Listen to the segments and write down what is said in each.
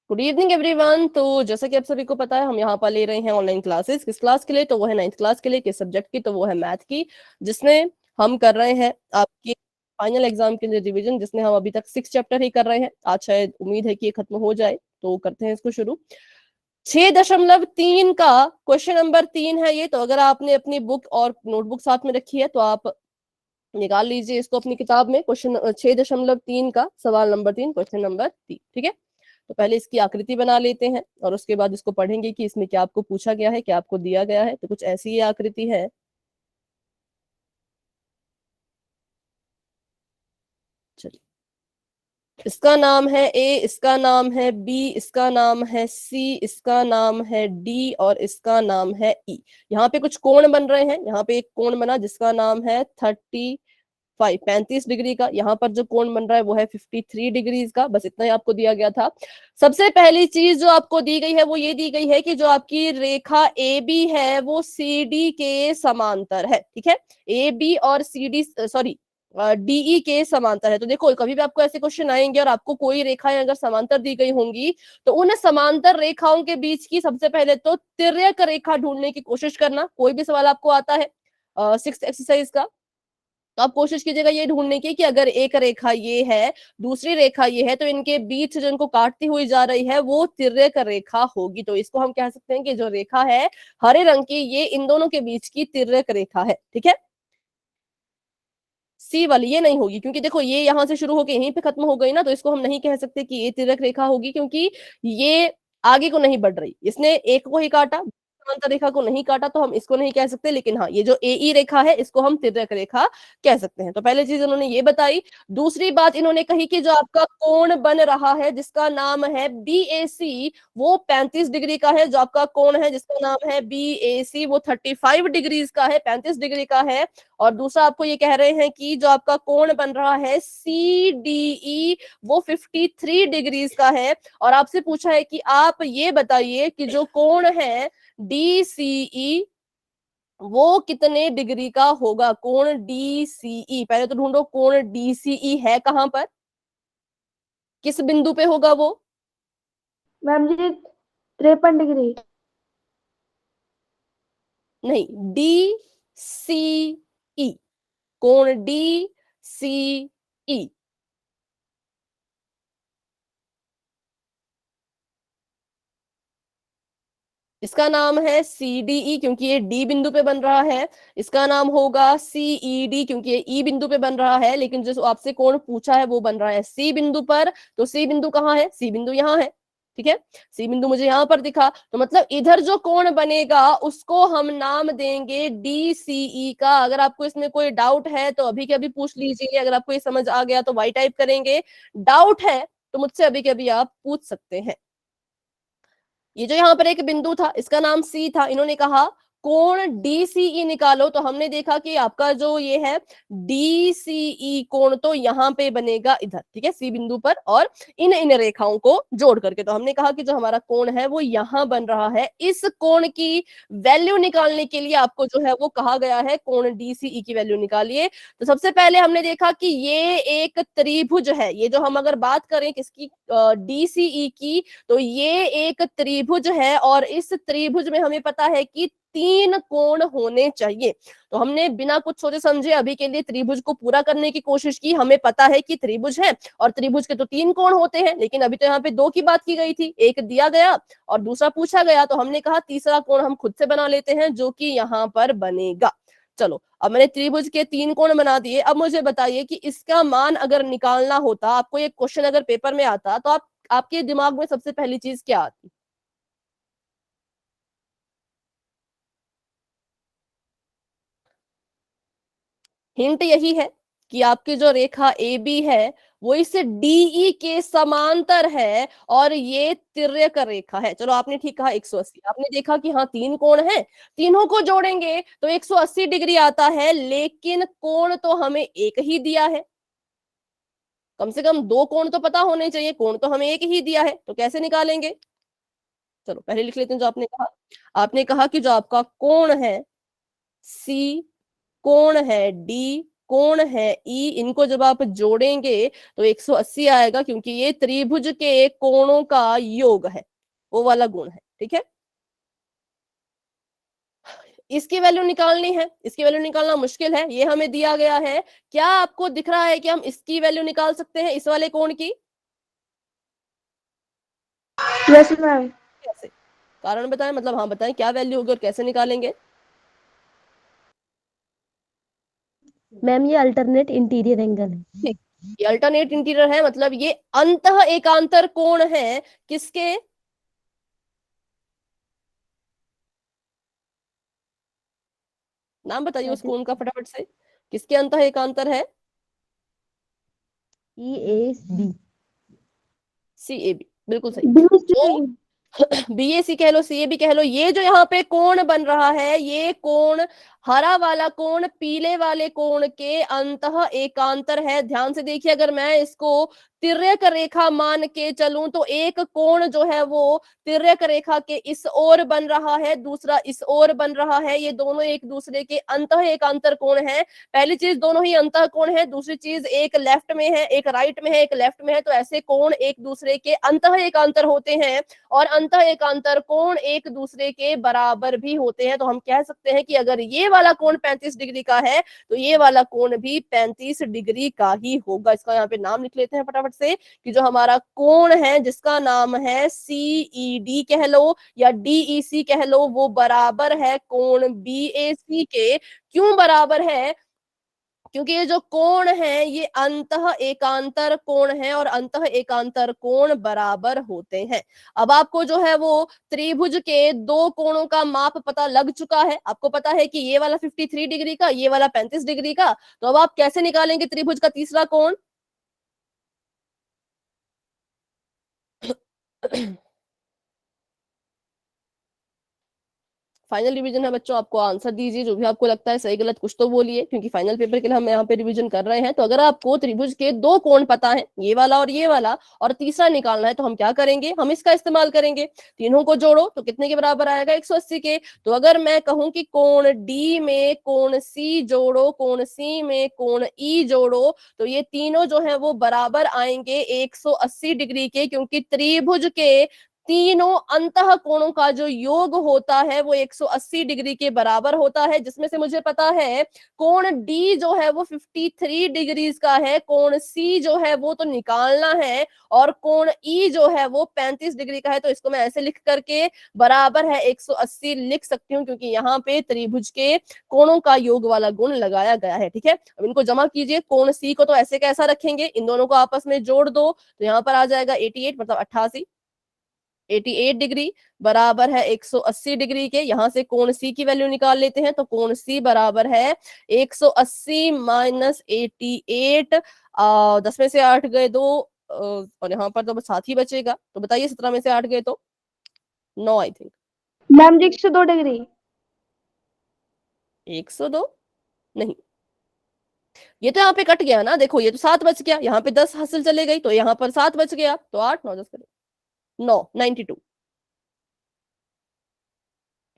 Good evening everyone. तो जैसा कि आप सभी को पता है, हम यहाँ पर ले रहे हैं ऑनलाइन क्लासेस। किस क्लास के लिए? तो वो है 9th क्लास के लिए। किस सब्जेक्ट की? तो वो है मैथ की, जिसमें हम कर रहे हैं आपके फाइनल एग्जाम के लिए रिवीजन, जिसमें हम अभी तक 6 चैप्टर ही कर रहे हैं। आज शायद उम्मीद है कि ये खत्म हो जाए, तो करते हैं इसको शुरू। 6.3 का क्वेश्चन नंबर 3 है ये। तो अगर आपने अपनी बुक और नोटबुक साथ में रखी है तो आप निकाल लीजिए इसको अपनी किताब में। क्वेश्चन 6.3 का सवाल नंबर 3, क्वेश्चन नंबर 3। ठीक है, तो पहले इसकी आकृति बना लेते हैं और उसके बाद इसको पढ़ेंगे कि इसमें क्या आपको पूछा गया है, क्या आपको दिया गया है। तो कुछ ऐसी ये आकृति है। चलिए, इसका नाम है ए, इसका नाम है बी, इसका नाम है सी, इसका नाम है डी और इसका नाम है ई। यहाँ पे कुछ कोण बन रहे हैं। यहाँ पे एक कोण बना जिसका नाम है 35 डिग्री का। यहाँ पर जो कोण बन रहा है वो है 53 डिग्रीज का। बस इतना ही आपको दिया गया था। सबसे पहली चीज जो आपको दी गई है वो ये दी गई है कि जो आपकी रेखा ए बी है वो सी डी के समांतर है। ठीक है, ए बी और सी डी, सॉरी, डीई के समांतर है। तो देखो, कभी भी आपको ऐसे क्वेश्चन आएंगे और आपको कोई रेखाएं अगर समांतर दी गई होंगी तो उन समांतर रेखाओं के बीच की सबसे पहले तो तिर्यक रेखा ढूंढने की कोशिश करना। कोई भी सवाल आपको आता है 6th एक्सरसाइज का, तो आप कोशिश कीजिएगा ये ढूंढने की कि अगर एक रेखा ये है, दूसरी रेखा ये है, तो इनके बीच जो इनको काटती हुई जा रही है वो तिर्यक रेखा होगी। तो इसको हम कह सकते हैं कि जो रेखा है हरे रंग की, ये इन दोनों के बीच की तिर्यक रेखा है। ठीक है, सी वाली ये नहीं होगी, क्योंकि देखो ये यहां से शुरू होकर यहीं पे खत्म हो गई ना, तो इसको हम नहीं कह सकते कि ये तिर्यक रेखा होगी, क्योंकि ये आगे को नहीं बढ़ रही। इसने एक को ही काटा, समांतर रेखा को नहीं काटा, तो हम इसको नहीं कह सकते। लेकिन हाँ, ये जो ए रेखा है इसको हम तिर्यक रेखा कह सकते हैं। तो पहले चीज इन्होंने ये बताई। दूसरी बात इन्होंने कही कि जो आपका कोण बन रहा है जिसका नाम है बी ए सी, वो 35 डिग्री का है। जो आपका कोण है जिसका नाम है बी ए सी वो 35 डिग्रीज का है, 35 डिग्री का है। और दूसरा आपको ये कह रहे हैं कि जो आपका कोण बन रहा है सी डी ई वो 53 डिग्रीज का है। और आपसे पूछा है कि आप ये बताइए कि जो कोण है डी सी ई वो कितने डिग्री का होगा। कोण डी सी ई, पहले तो ढूंढो कोण डी सी ई है कहां पर, किस बिंदु पे होगा वो। मैम जी 53 डिग्री। नहीं, डी सी ई, कोण डी सी ई। इसका नाम है सी डी ई, क्योंकि ये डी बिंदु पे बन रहा है। इसका नाम होगा सी ई डी, क्योंकि ये ई बिंदु पे बन रहा है। लेकिन जो आपसे कोण पूछा है वो बन रहा है सी बिंदु पर। तो सी बिंदु कहाँ है? सी बिंदु यहाँ है। ठीक है, सी बिंदु मुझे यहाँ पर दिखा, तो मतलब इधर जो कोण बनेगा उसको हम नाम देंगे डी सी ई का। अगर आपको इसमें कोई डाउट है तो अभी के अभी पूछ लीजिए। अगर आपको ये समझ आ गया तो वाई टाइप करेंगे, डाउट है तो मुझसे अभी के अभी आप पूछ सकते हैं। ये जो यहाँ पर एक बिंदु था इसका नाम सी था, इन्होंने कहा कोण डीसीई निकालो। तो हमने देखा कि आपका जो ये है डीसीई कोण तो यहाँ पे बनेगा इधर, ठीक है, सी बिंदु पर, और इन इन रेखाओं को जोड़ करके। तो हमने कहा कि जो हमारा कोण है वो यहाँ बन रहा है। इस कोण की वैल्यू निकालने के लिए आपको जो है वो कहा गया है कोण डीसीई की वैल्यू निकालिए। तो सबसे पहले हमने देखा कि ये एक त्रिभुज है। ये जो हम अगर बात करें किसकी, डीसीई की, तो ये एक त्रिभुज है और इस त्रिभुज में हमें पता है कि 3 कोण होने चाहिए। तो हमने बिना कुछ सोचे समझे अभी के लिए त्रिभुज को पूरा करने की कोशिश की। हमें पता है कि त्रिभुज है और त्रिभुज के तो 3 कोण होते हैं, लेकिन अभी तो यहाँ पे 2 की बात की गई थी। एक दिया गया और दूसरा पूछा गया, तो हमने कहा तीसरा कोण हम खुद से बना लेते हैं, जो कि यहाँ पर बनेगा। चलो, अब मैंने त्रिभुज के 3 कोण बना दिए। अब मुझे बताइए कि इसका मान अगर निकालना होता, आपको ये क्वेश्चन अगर पेपर में आता, तो आपके दिमाग में सबसे पहली चीज क्या आती? हिंट यही है कि आपकी जो रेखा ए बी है वो इस डीई के समांतर है और ये तिर्यक रेखा है। चलो, आपने ठीक कहा 180। आपने देखा कि हाँ 3 कोण हैं, तीनों को जोड़ेंगे तो 180 डिग्री आता है। लेकिन कोण तो हमें एक ही दिया है, कम से कम 2 कोण तो पता होने चाहिए। कोण तो हमें एक ही दिया है, तो कैसे निकालेंगे? चलो पहले लिख लेते हैं जो आपने कहा। आपने कहा कि जो आपका कोण है सी, कोण है डी, कोण है ई, इनको जब आप जोड़ेंगे तो 180 आएगा, क्योंकि ये त्रिभुज के कोणों का योग है, वो वाला गुण है। ठीक है, इसकी वैल्यू निकालनी है, इसकी वैल्यू निकालना मुश्किल है, ये हमें दिया गया है। क्या आपको दिख रहा है कि हम इसकी वैल्यू निकाल सकते हैं, इस वाले कोण की? Yes ma'am. कैसे? कारण बताएं, मतलब हाँ बताएं क्या वैल्यू होगी और कैसे निकालेंगे? मैम ये अल्टरनेट इंटीरियर एंगल है। ठीक, ये अल्टरनेट इंटीरियर है, मतलब ये अंतः एकांतर कोण है किसके? नाम बताइए उस कोण का फटाफट से, किसके अंतः एकांतर है? ई A B. C A B, बिल्कुल सही। बीएससी जो बीएसी कह लो, सीए भी कह लो, ये जो यहाँ पे कोण बन रहा है, ये कोण, हरा वाला कोण पीले वाले कोण के अंतः एकांतर है। ध्यान से देखिए, अगर मैं इसको तिर्यक रेखा मान के चलूं तो एक कोण जो है वो तिर्यक रेखा के इस ओर बन रहा है, दूसरा इस ओर बन रहा है, ये दोनों एक दूसरे के अंतः एकांतर कोण है। पहली चीज, दोनों ही अंतः कोण है, दूसरी चीज एक लेफ्ट में है, एक राइट में है, एक लेफ्ट में है, तो ऐसे कोण एक दूसरे के अंतः एकांतर होते हैं, और अंतः एकांतर कोण एक दूसरे के बराबर भी होते हैं। तो हम कह सकते हैं कि अगर ये वाला कोण 35 डिग्री का है तो ये वाला कोण भी 35 डिग्री का ही होगा। इसका यहाँ पे नाम लिख लेते हैं फटाफट से, कि जो हमारा कोण है जिसका नाम है सीईडी कह लो या डीईसी कह लो, वो बराबर है कोण बीएसी के। क्यों बराबर है? क्योंकि ये जो कोण है ये अंतः एकांतर कोण है, और अंतः एकांतर कोण बराबर होते हैं। अब आपको जो है वो त्रिभुज के दो कोणों का माप पता लग चुका है, आपको पता है कि ये वाला 53 डिग्री का, ये वाला 35 डिग्री का। तो अब आप कैसे निकालेंगे त्रिभुज का तीसरा कोण? फाइनल रिवीजन है बच्चों, आपको आंसर दीजिए, जो भी आपको लगता है सही गलत कुछ तो बोलिए, क्योंकि फाइनल पेपर के लिए हम यहाँ पे रिवीजन कर रहे हैं। तो अगर आपको त्रिभुज के दो कोण पता है, ये वाला और ये वाला, और तीसरा निकालना है, तो हम क्या करेंगे? हम इसका इस्तेमाल करेंगे। तीनों को जोड़ो तो कितने के बराबर आएगा? 180 के। तो अगर मैं कहूं कि कोण डी में कोण सी जोड़ो, कोण सी में कोण ई जोड़ो, तो ये तीनों जो है वो बराबर आएंगे 180 डिग्री के, क्योंकि त्रिभुज के तीनों अंतः कोणों का जो योग होता है वो 180 डिग्री के बराबर होता है, जिसमें से मुझे पता है कोण डी जो है वो 53 डिग्रीज का है, कोण सी जो है वो तो निकालना है, और कोण ई जो है वो 35 डिग्री का है। तो इसको मैं ऐसे लिख करके बराबर है 180 लिख सकती हूँ, क्योंकि यहाँ पे त्रिभुज के कोणों का योग वाला गुण लगाया गया है। ठीक है, अब इनको जमा कीजिए। कोण सी को तो ऐसे कैसा रखेंगे, इन दोनों को आपस में जोड़ दो, तो यहाँ पर आ जाएगा 88, मतलब 88, 88 डिग्री बराबर है 180 डिग्री के। यहां से कोण सी की वैल्यू निकाल लेते हैं, तो कोण सी बराबर है 180 माइनस 88, 10 में से 8 गए 2, और यहाँ पर तो बस 7 ही बचेगा। तो बताइए 17 में से 8 गए तो 9 I think. Ma'am ji 102 degree. 102 नहीं, ये तो यहाँ पे कट गया ना, देखो ये तो 7 बच गया, यहाँ पे 10 हासिल चले गई, तो यहाँ पर 7 बच गया, तो 8 9 10 करें 9, 92,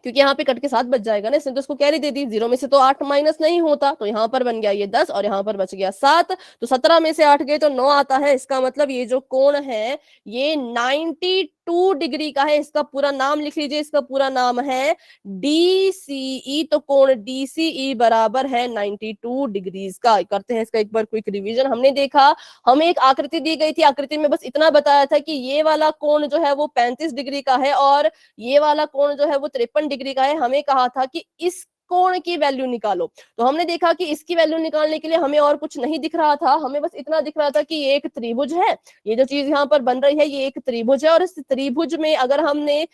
क्योंकि यहाँ पे कट के 7 बच जाएगा ना, इसने तो उसको कैरी दे दी, 0 में से तो 8 माइनस नहीं होता, तो यहाँ पर बन गया ये 10 और यहाँ पर बच गया 7, तो 17 में से 8 गए तो 9 आता है। इसका मतलब ये जो कोण है ये 92 डिग्री का है। इसका पूरा नाम लिख लीजिए, इसका पूरा नाम है DCE। तो कोण DCE बराबर है 92 डिग्रीज का। करते हैं इसका एक बार क्विक रिवीजन। हमने देखा, हमें एक आकृति दी गई थी, आकृति में बस इतना बताया था कि ये वाला कोण जो है वो 35 डिग्री का है और ये वाला कोण जो है वो 53 डिग्री का है। हमें कहा था कि इस कोण की वैल्यू निकालो, तो हमने देखा कि इसकी वैल्यू निकालने के लिए हमें और कुछ नहीं दिख रहा था, हमें बस इतना दिख रहा था कि ये एक त्रिभुज है, ये जो चीज यहाँ पर बन रही है ये एक त्रिभुज है, और इस त्रिभुज में अगर हमने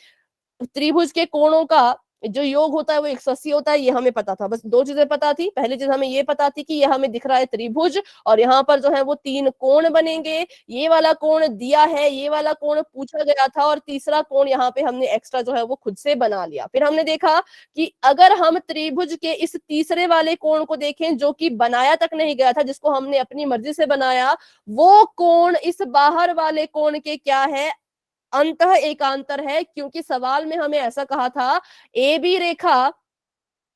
त्रिभुज के कोणों का जो योग होता है वो 180 होता है, ये हमें पता था। बस दो चीजें पता थी, पहली चीज हमें ये पता थी कि ये हमें दिख रहा है त्रिभुज, और यहाँ पर जो है वो 3 कोण बनेंगे, ये वाला कोण दिया है, ये वाला कोण पूछा गया था, और तीसरा कोण यहाँ पे हमने एक्स्ट्रा जो है वो खुद से बना लिया। फिर हमने देखा कि अगर हम त्रिभुज के इस तीसरे वाले कोण को देखें जो कि बनाया तक नहीं गया था, जिसको हमने अपनी मर्जी से बनाया, वो कोण इस बाहर वाले कोण के क्या है? अंतः एकांतर है, क्योंकि सवाल में हमें ऐसा कहा था ए बी रेखा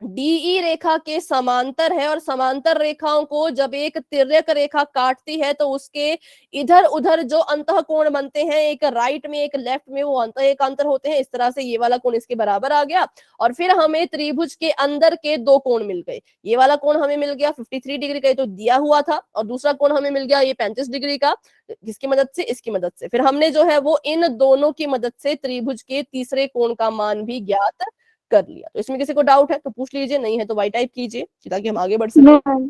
डीई रेखा के समांतर है और समांतर रेखाओं को जब एक तिर्यक रेखा काटती है तो उसके इधर उधर जो अंतःकोण बनते हैं, एक राइट में एक लेफ्ट में, वो एकांतर होते हैं। इस तरह से ये वाला कोण इसके बराबर आ गया और फिर हमें त्रिभुज के अंदर के दो कोण मिल गए। ये वाला कोण हमें मिल गया 53 डिग्री का, ये तो दिया हुआ था, और दूसरा कोण हमें मिल गया ये 35 डिग्री का। किसकी मदद से? इसकी मदद से। फिर हमने जो है वो इन दोनों की मदद से त्रिभुज के तीसरे कोण का मान भी ज्ञात कर लिया। तो इसमें किसी को डाउट है तो पूछ लीजिए, नहीं है तो वाई टाइप कीजिए ताकि हम आगे बढ़ सके। मैम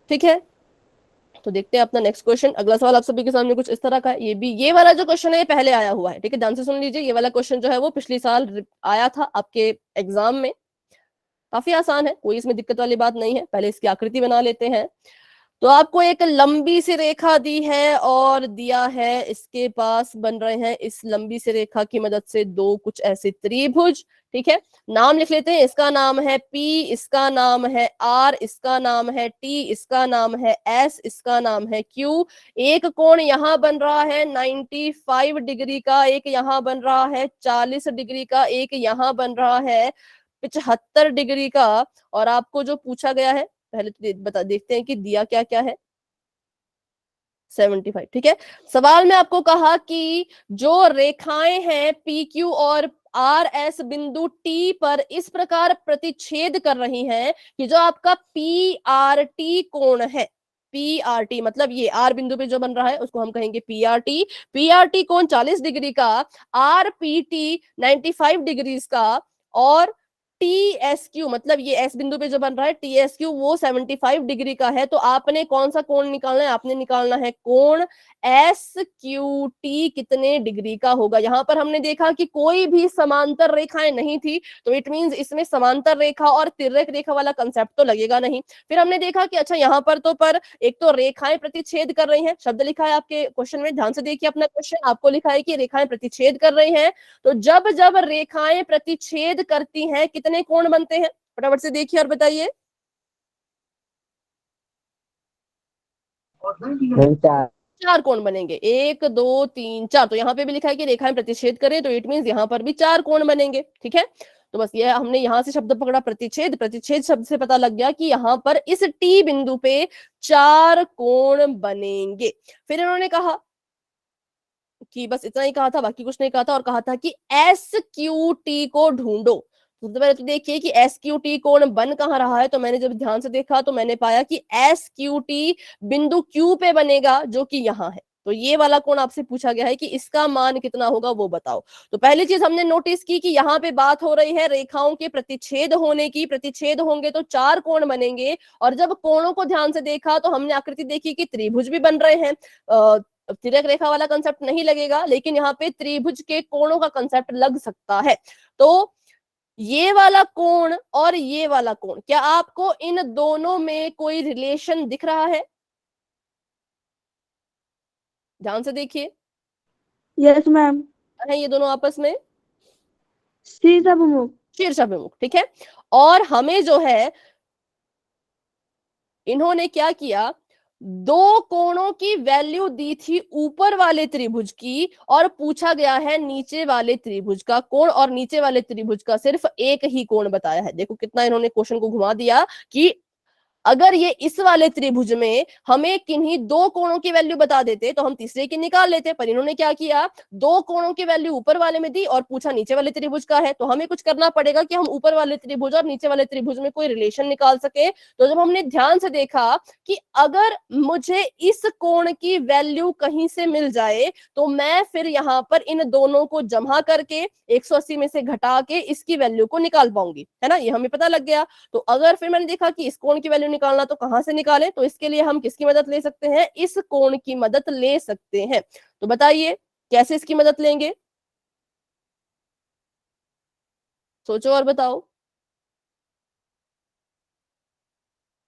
ठीक है, तो देखते हैं अपना नेक्स्ट क्वेश्चन। अगला सवाल आप सभी के सामने कुछ इस तरह का है। ये वाला जो क्वेश्चन है ये पहले आया हुआ है। ठीक है, ध्यान से सुन लीजिए। ये वाला क्वेश्चन जो है वो पिछले साल आया था आपके एग्जाम में। काफी आसान है, कोई इसमें दिक्कत वाली बात नहीं है। पहले इसकी आकृति बना लेते हैं। तो आपको एक लंबी सी रेखा दी है और दिया है इसके पास बन रहे हैं इस लंबी सी रेखा की मदद से दो कुछ ऐसे त्रिभुज। ठीक है, नाम लिख लेते हैं। इसका नाम है P, इसका नाम है R, इसका नाम है T, इसका नाम है S, इसका नाम है Q। एक कोण यहां बन रहा है 95 डिग्री का, एक यहां बन रहा है 40 डिग्री का, एक यहां बन रहा है 75 डिग्री का। और आपको जो पूछा गया है, पहले तो देखते हैं कि दिया क्या क्या है। 75। ठीक है, सवाल में आपको कहा कि जो रेखाएं हैं PQ और RS बिंदु T पर इस प्रकार प्रतिच्छेद कर रही हैं कि जो आपका PRT कोण है, PRT मतलब ये R बिंदु पे जो बन रहा है उसको हम कहेंगे PRT कोण 40 डिग्री का, RPT 95 डिग्री का, और TSQ मतलब ये S बिंदु पे जो बन रहा है TSQ वो 75 डिग्री का है। तो आपने कौन सा कोण निकालना है? आपने निकालना है कोण SQT कितने डिग्री का होगा। यहां पर हमने देखा कि कोई भी समांतर रेखाएं नहीं थी, तो इट मींस इसमें समांतर रेखा और तिर्यक रेखा वाला कंसेप्ट तो लगेगा नहीं। फिर हमने देखा कि अच्छा यहाँ पर तो पर एक तो रेखाएं प्रतिच्छेद कर रही हैं, शब्द लिखा है आपके क्वेश्चन में, ध्यान से देखिए अपना क्वेश्चन। आपको लिखा है कि रेखाएं प्रतिच्छेद कर रही हैं, तो जब जब रेखाएं प्रतिच्छेद करती हैं कितने कोण बनते हैं? फटाफट से देखिए और बताइए। चार कोण बनेंगे, 1 2 3 4। तो यहाँ पे भी लिखा है कि रेखाएं प्रतिच्छेद करें, तो इट मींस यहाँ पर भी चार कोण बनेंगे। ठीक है, तो बस ये हमने यहां से शब्द पकड़ा प्रतिच्छेद। प्रतिच्छेद शब्द से पता लग गया कि यहाँ पर इस T बिंदु पे चार कोण बनेंगे। फिर इन्होंने कहा कि बस इतना ही कहा था, बाकी कुछ नहीं कहा था, और कहा था कि SQT को ढूंढो। सबसे पहले तो देखिए कि SQT कोण बन कहाँ रहा है। तो मैंने जब ध्यान से देखा तो मैंने पाया कि SQT बिंदु Q पे बनेगा, जो कि यहाँ है। तो ये वाला कोण आपसे पूछा गया है कि इसका मान कितना होगा वो बताओ। तो पहली चीज हमने नोटिस की कि यहाँ पे बात हो रही है रेखाओं के प्रतिच्छेद होने की। प्रतिच्छेद होंगे तो चार कोण बनेंगे, और जब कोणों को ध्यान से देखा तो हमने आकृति देखी कि त्रिभुज भी बन रहे हैं। तिर्यक रेखा वाला कंसेप्ट नहीं लगेगा, लेकिन यहाँ पे त्रिभुज के कोणों का कंसेप्ट लग सकता है। तो ये वाला कोण और ये वाला कोण, क्या आपको इन दोनों में कोई रिलेशन दिख रहा है? ध्यान से देखिए, यस मैम। है ये दोनों आपस में शीर्षाभिमुख। शीर्षाभिमुख। ठीक है, और हमें जो है इन्होंने क्या किया, दो कोणों की वैल्यू दी थी ऊपर वाले त्रिभुज की, और पूछा गया है नीचे वाले त्रिभुज का कोण, और नीचे वाले त्रिभुज का सिर्फ एक ही कोण बताया है। देखो कितना इन्होंने क्वेश्चन को घुमा दिया कि अगर ये इस वाले त्रिभुज में हमें किन्हीं दो कोणों की वैल्यू बता देते तो हम तीसरे की निकाल लेते, पर इन्होंने क्या किया, दो कोणों की वैल्यू ऊपर वाले में दी और पूछा नीचे वाले त्रिभुज का है। तो हमें कुछ करना पड़ेगा कि हम ऊपर वाले त्रिभुज और नीचे वाले त्रिभुज में कोई रिलेशन निकाल सके। तो जब हमने ध्यान से देखा कि अगर मुझे इस कोण की वैल्यू कहीं से मिल जाए तो मैं फिर यहाँ पर इन दोनों को जमा करके 180 में से घटा के इसकी वैल्यू को निकाल पाऊंगी, है ना, ये हमें पता लग गया। तो अगर फिर मैंने देखा कि इस कोण की वैल्यू निकालना, तो कहां से निकालें? तो इसके लिए हम किसकी मदद ले सकते हैं? इस कोण की मदद ले सकते हैं। तो बताइए कैसे इसकी मदद लेंगे, सोचो और बताओ।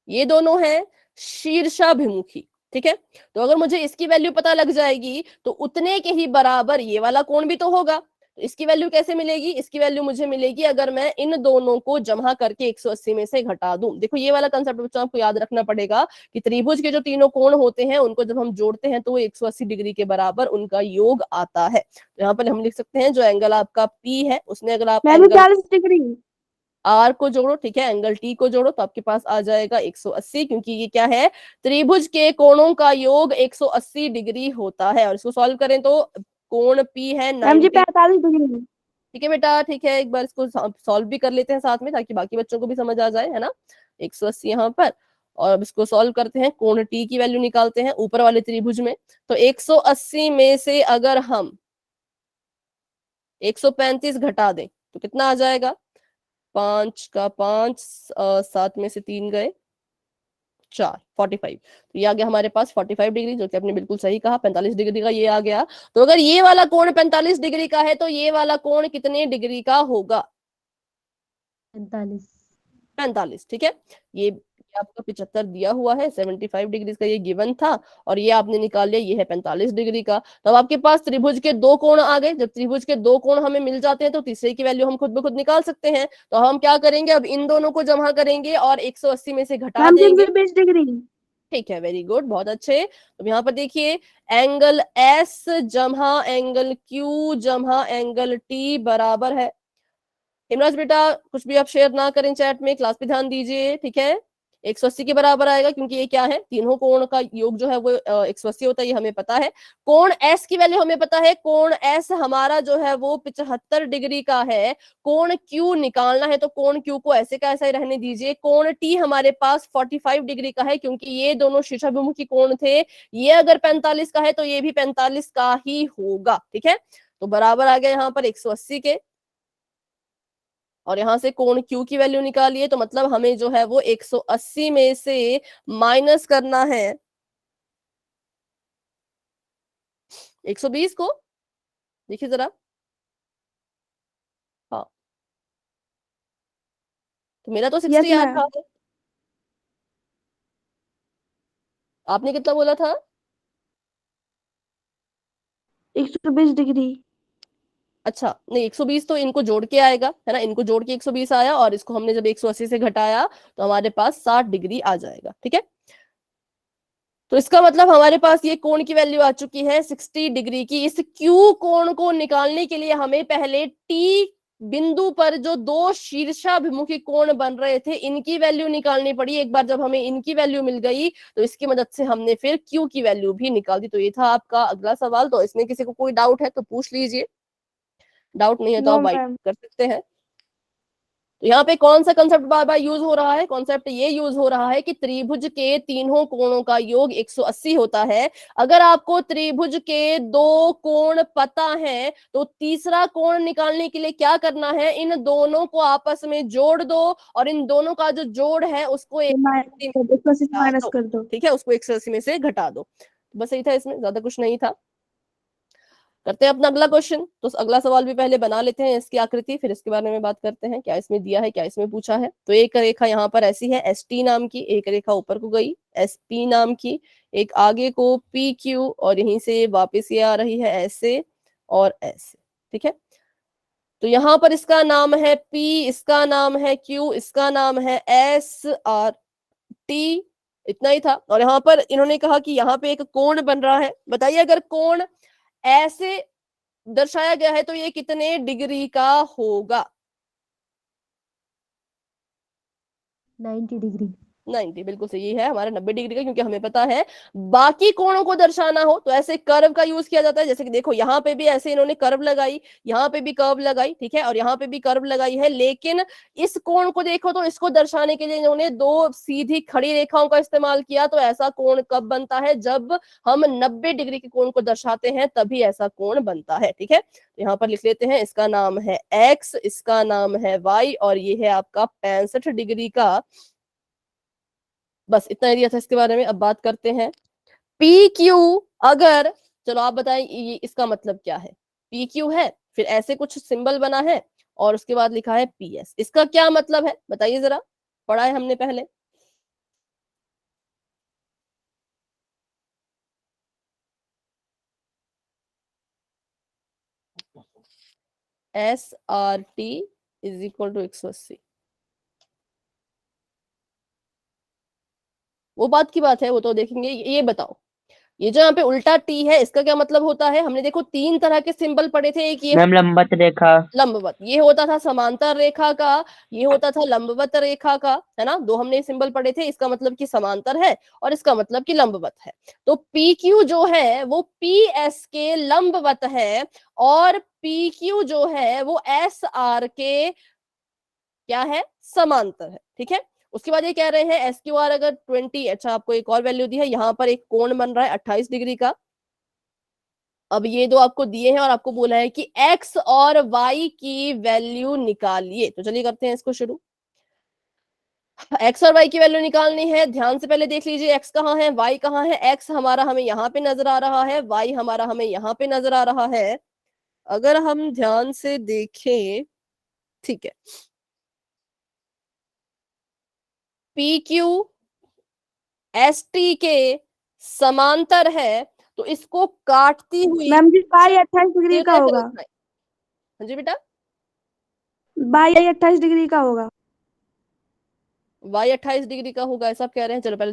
ये दोनों हैं शीर्षाभिमुखी। ठीक है, तो अगर मुझे इसकी वैल्यू पता लग जाएगी तो उतने के ही बराबर ये वाला कोण भी तो होगा। तो इसकी वैल्यू कैसे मिलेगी? इसकी वैल्यू मुझे मिलेगी अगर मैं इन दोनों को जमा करके 180 में से घटा दूं। देखो ये वाला कंसेप्ट बच्चों आपको याद रखना पड़ेगा कि त्रिभुज के जो तीनों कोण होते हैं उनको जब हम जोड़ते हैं तो वो 180 डिग्री के बराबर उनका योग आता है। तो यहाँ पर हम लिख सकते हैं जो एंगल आपका P है उसमें अगर आप मैम एंगल 40 डिग्री। आर को जोड़ो, ठीक है, एंगल टी को जोड़ो, तो आपके पास आ जाएगा 180, क्योंकि ये क्या है, त्रिभुज के कोणों का योग 180 डिग्री होता है। और इसको सॉल्व करें तो कोण पी है मैम जी 90। 45 डिग्री। ठीक है बेटा, ठीक है, एक बार इसको सॉल्व भी कर लेते हैं साथ में, ताकि बाकी बच्चों को भी समझ आ जाए, है ना। 180 यहाँ पर, और अब इसको सॉल्व करते हैं, कोण टी की वैल्यू निकालते हैं ऊपर वाले त्रिभुज में। तो 180 में से अगर हम 135 घटा दें तो कितना आ जाएगा, 5 का 5, 7 में से 3 गए 4, 45। तो ये आ गया हमारे पास 45 डिग्री, जो कि आपने बिल्कुल सही कहा, 45 डिग्री का ये आ गया। तो अगर ये वाला कोण 45 डिग्री का है तो ये वाला कोण कितने डिग्री का होगा, 45। 45। ठीक है, ये आपका 75 दिया हुआ है, 75 डिग्री का ये गिवन था, और ये आपने निकाल लिया, ये है 45 डिग्री का। तो अब आपके पास त्रिभुज के दो कोण आ गए। जब त्रिभुज के दो कोण हमें मिल जाते हैं तो तीसरे की वैल्यू हम खुद ब खुद निकाल सकते हैं। तो हम क्या करेंगे, अब इन दोनों को जमा करेंगे और 180 में से घटा मैम देंगे। 320 डिग्री। ठीक है, वेरी गुड, बहुत अच्छे। तो यहाँ पर देखिए, एंगल एस जमा एंगल क्यू जमा एंगल टी बराबर है। हिमराज बेटा कुछ भी आप शेयर ना करें चैट में, क्लास पे ध्यान दीजिए, ठीक है। 180 के बराबर आएगा, क्योंकि ये क्या है, तीनों कोण का योग जो है वो 180 होता है, ये हमें पता है। कोण एस की वैल्यू हमें पता है, कोण एस हमारा जो है वो 75 डिग्री का है। कोण क्यू निकालना है, तो कोण क्यू को ऐसे का ऐसा ही रहने दीजिए। कोण टी हमारे पास 45 डिग्री का है, क्योंकि ये दोनों शीर्षाभिमुखी कोण थे। ये अगर 45 का है तो ये भी 45 का ही होगा, ठीक है। तो बराबर आ गया यहाँ पर 180 के, और यहां से कोण क्यू की वैल्यू निकालिए, तो मतलब हमें जो है वो 180 में से माइनस करना है 120 को। देखिए जरा, हाँ, तो मेरा तो 60 यस आ रहा मैम। है, आपने कितना बोला था। 120 डिग्री। अच्छा नहीं, 120 तो इनको जोड़ के आएगा, है ना, इनको जोड़ के 120 आया, और इसको हमने जब 180 से घटाया तो हमारे पास 60 डिग्री आ जाएगा, ठीक है। तो इसका मतलब हमारे पास ये कोण की वैल्यू आ चुकी है 60 डिग्री की। इस क्यू कोण को निकालने के लिए हमें पहले टी बिंदु पर जो दो शीर्षाभिमुखी कोण बन रहे थे इनकी वैल्यू निकालनी पड़ी। एक बार जब हमें इनकी वैल्यू मिल गई तो इसकी मदद से हमने फिर क्यू की वैल्यू भी निकाल दी। तो ये था आपका अगला सवाल। तो इसमें किसी को कोई डाउट है तो पूछ लीजिए, डाउट नहीं है तो नो आप वाइट मैम। कर सकते हैं। तो यहाँ पे कौन सा कंसेप्ट बार बार यूज हो रहा है, कॉन्सेप्ट ये यूज हो रहा है कि त्रिभुज के तीनों कोणों का योग 180 होता है। अगर आपको त्रिभुज के दो कोण पता है तो तीसरा कोण निकालने के लिए क्या करना है, इन दोनों को आपस में जोड़ दो, और इन दोनों का जो जोड़ है उसको 180 में से 180 घटा माइनस दो। कर दो। ठीक है, उसको 180 में से घटा दो। बस यही था, इसमें ज्यादा कुछ नहीं था। करते हैं अपना अगला क्वेश्चन। तो अगला सवाल भी पहले बना लेते हैं इसकी आकृति, फिर इसके बारे में बात करते हैं क्या इसमें दिया है, क्या इसमें पूछा है। तो एक रेखा यहाँ पर ऐसी है एस टी नाम की, एक रेखा ऊपर को गई एस पी नाम की, एक आगे को पी क्यू, और यहीं से वापिस ये आ रही है ऐसे और ऐसे, ठीक है। तो यहाँ पर इसका नाम है पी, इसका नाम है क्यू, इसका नाम है एस आर टी। इतना ही था। और यहाँ पर इन्होंने कहा कि यहाँ पे एक कोण बन रहा है। बताइए, अगर कोण ऐसे दर्शाया गया है तो ये कितने डिग्री का होगा। 90 डिग्री। 90, बिल्कुल सही है हमारा 90 डिग्री का, क्योंकि हमें पता है बाकी कोणों को दर्शाना हो तो ऐसे कर्व का यूज किया जाता है। जैसे कि देखो यहाँ पे भी ऐसे इन्होंने कर्व लगाई, यहाँ पे भी कर्व लगाई, ठीक है, और यहाँ पे भी कर्व लगाई है। लेकिन इस कोण को देखो तो इसको दर्शाने के लिए इन्होंने दो सीधी खड़ी रेखाओं का इस्तेमाल किया। तो ऐसा कोण कब बनता है, जब हम 90 डिग्री के कोण को दर्शाते हैं तभी ऐसा कोण बनता है, ठीक है। तो यहाँ पर लिख लेते हैं, इसका नाम है एक्स, इसका नाम है वाई, और ये है आपका 65 डिग्री का। बस इतना एरिया था इसके बारे में। अब बात करते हैं पी क्यू। अगर, चलो आप बताएं ये इसका मतलब क्या है। पी क्यू है, फिर ऐसे कुछ सिंबल बना है, और उसके बाद लिखा है पी एस, इसका क्या मतलब है बताइए जरा, पढ़ा है हमने पहले। S R T is equal to 180, वो बात की बात है, वो तो देखेंगे। ये बताओ, ये जो यहाँ पे उल्टा टी है इसका क्या मतलब होता है, हमने देखो 3 तरह के सिंबल पढ़े थे, एक ये मैम लंबवत रेखा। लंबवत, ये होता था समांतर रेखा का, ये होता था लंबवत रेखा का, है ना। 2 हमने सिंबल पढ़े थे, इसका मतलब कि समांतर है और इसका मतलब कि लंबवत है। तो पी क्यू जो है वो पी एस के लंबवत है और पी क्यू जो है वो एस आर के क्या है, समांतर है, ठीक है। उसके बाद ये कह रहे हैं एस क्यू आर अगर 20, अच्छा आपको एक और वैल्यू दी है, यहाँ पर एक कोण बन रहा है 28 डिग्री का। अब ये दो आपको दिए हैं और आपको बोला है कि x और y की वैल्यू निकालिए, तो चलिए करते हैं इसको शुरू। x और y की वैल्यू निकालनी है, ध्यान से पहले देख लीजिए x कहाँ है, y कहाँ है। x हमारा हमें यहाँ पे नजर आ रहा है, y हमारा हमें यहाँ पे नजर आ रहा है। अगर हम ध्यान से देखें, ठीक है, पी क्यू एस टी के समांतर है, तो इसको काटती हुई मैम जी बाई 28 डिग्री का तिर्यक होगा। रेखाएं, हाँ जी बेटा, बाई 28 डिग्री का होगा। y 28 डिग्री का होगा ऐसा आप कह रहे हैं। चलो पहले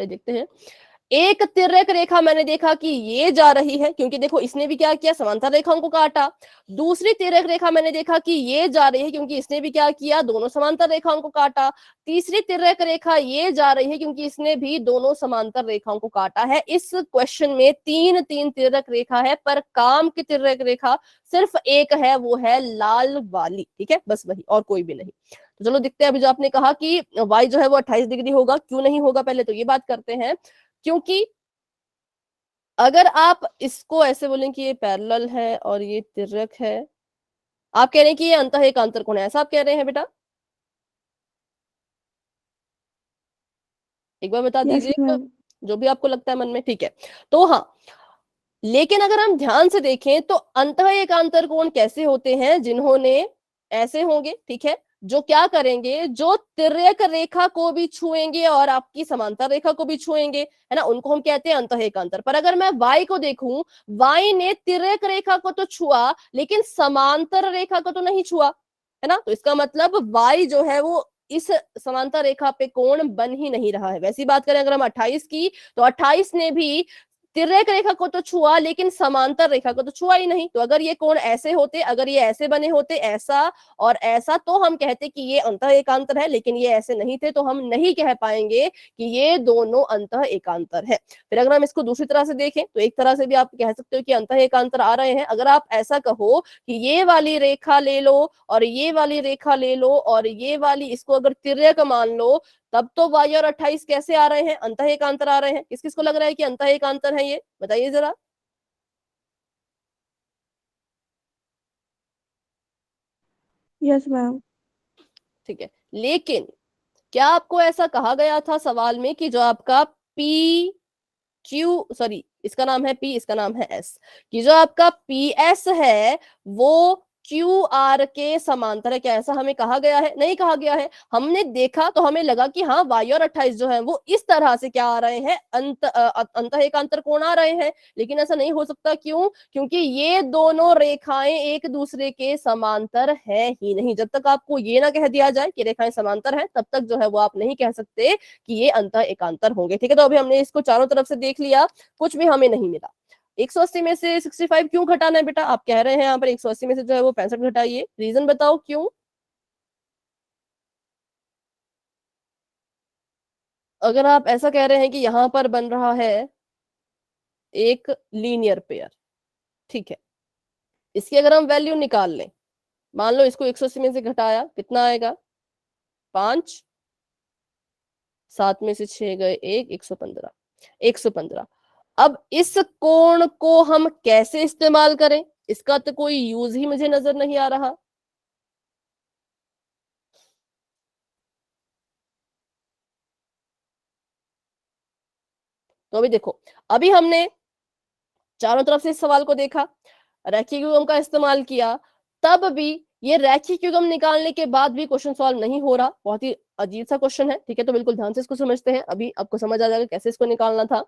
देखते हैं। एक तिर्यक रेखा मैंने देखा कि ये जा रही है, क्योंकि देखो इसने भी क्या किया, समांतर रेखाओं को काटा। दूसरी तिर्यक रेखा मैंने देखा कि ये जा रही है, क्योंकि इसने भी क्या किया, दोनों समांतर रेखाओं को काटा। तीसरी तिर्यक रेखा ये जा रही है, क्योंकि इसने भी दोनों समांतर रेखाओं को काटा है। इस क्वेश्चन में 3 तिर्यक रेखा है, पर काम की तिर्यक रेखा सिर्फ एक है, वो है लाल वाली, ठीक है, बस वही, और कोई भी नहीं। तो चलो देखते हैं। अभी जो आपने कहा कि y जो है वो 28 डिग्री होगा, क्यों नहीं होगा, पहले तो ये बात करते हैं। क्योंकि अगर आप इसको ऐसे बोलें कि ये पैरेलल है और ये तिर्यक है, आप कह रहे हैं कि ये अंतः एकांतर कोण है, ऐसा आप कह रहे हैं बेटा, एक बार बता यस दीजिए मैम। जो भी आपको लगता है मन में, ठीक है। तो हाँ, लेकिन अगर हम ध्यान से देखें तो अंतः एकांतर कोण कैसे होते हैं, जिन्होंने ऐसे होंगे, ठीक है, जो क्या करेंगे, जो तिर्यक रेखा को भी छुएंगे और आपकी समांतर रेखा को भी छुएंगे, है ना, उनको हम कहते हैं अंतः एकांतर। पर अगर मैं y को देखूं, y ने तिर्यक रेखा को तो छुआ लेकिन समांतर रेखा को तो नहीं छुआ, है ना। तो इसका मतलब y जो है वो इस समांतर रेखा पे कोण बन ही नहीं रहा है। वैसी बात करें अगर हम 28 की, तो 28 ने भी तिर्यक रेखा को तो छुआ लेकिन समांतर रेखा को तो छुआ ही नहीं। तो अगर ये कोण ऐसे होते, अगर ये ऐसे बने होते, ऐसा और ऐसा, तो हम कहते कि ये अंतः एकांतर है, लेकिन ये ऐसे नहीं थे, तो हम नहीं कह पाएंगे कि ये दोनों अंतः एकांतर है। फिर अगर हम इसको दूसरी तरह से देखें, तो एक तरह से भी आप कह सकते हो कि अंतः एकांतर आ रहे हैं। अगर आप ऐसा कहो कि ये वाली रेखा ले लो और ये वाली रेखा ले लो और ये वाली, इसको अगर तिर्यक मान लो, तब तो y और 28 कैसे आ रहे हैं, अंतः एकांतर आ रहे हैं। किस किस को लग रहा है कि अंतः एकांतर है, ये बताइए जरा। Yes ma'am. ठीक है, लेकिन क्या आपको ऐसा कहा गया था सवाल में कि जो आपका पी क्यू, सॉरी इसका नाम है पी, इसका नाम है एस, कि जो आपका पी एस है वो क्यू आर के समांतर है, क्या ऐसा हमें कहा गया है? नहीं कहा गया है। हमने देखा तो हमें लगा कि हाँ y और 28 जो है वो इस तरह से क्या आ रहे हैं, अंतः एकांतर कोण आ रहे हैं। लेकिन ऐसा नहीं हो सकता, क्यों? क्योंकि ये दोनों रेखाएं एक दूसरे के समांतर है ही नहीं। जब तक आपको ये ना कह दिया जाए कि रेखाएं समांतर है, तब तक जो है वो आप नहीं कह सकते कि ये अंतः एकांतर होंगे, ठीक है। तो अभी हमने इसको चारों तरफ से देख लिया, कुछ भी हमें नहीं मिला। 180 में से 65 क्यों घटाना है बेटा? आप कह रहे हैं यहाँ पर 180 में से जो है वो 65 घटाइए, रीजन बताओ क्यों? अगर आप ऐसा कह रहे हैं कि यहाँ पर बन रहा है एक लीनियर पेयर, ठीक है, इसकी अगर हम वैल्यू निकाल लें, मान लो इसको 180 में से घटाया, कितना आएगा? 5, 7 में से 6 गए 1, 115, 115। अब इस कोण को हम कैसे इस्तेमाल करें, इसका तो कोई यूज ही मुझे नजर नहीं आ रहा। तो अभी देखो, अभी हमने चारों तरफ से इस सवाल को देखा, रैखिक युग्म का इस्तेमाल किया, तब भी ये रैखिक युग्म निकालने के बाद भी क्वेश्चन सॉल्व नहीं हो रहा। बहुत ही अजीब सा क्वेश्चन है, ठीक है। तो बिल्कुल ध्यान से इसको समझते हैं, अभी आपको समझ आ जाएगा कैसे इसको निकालना था।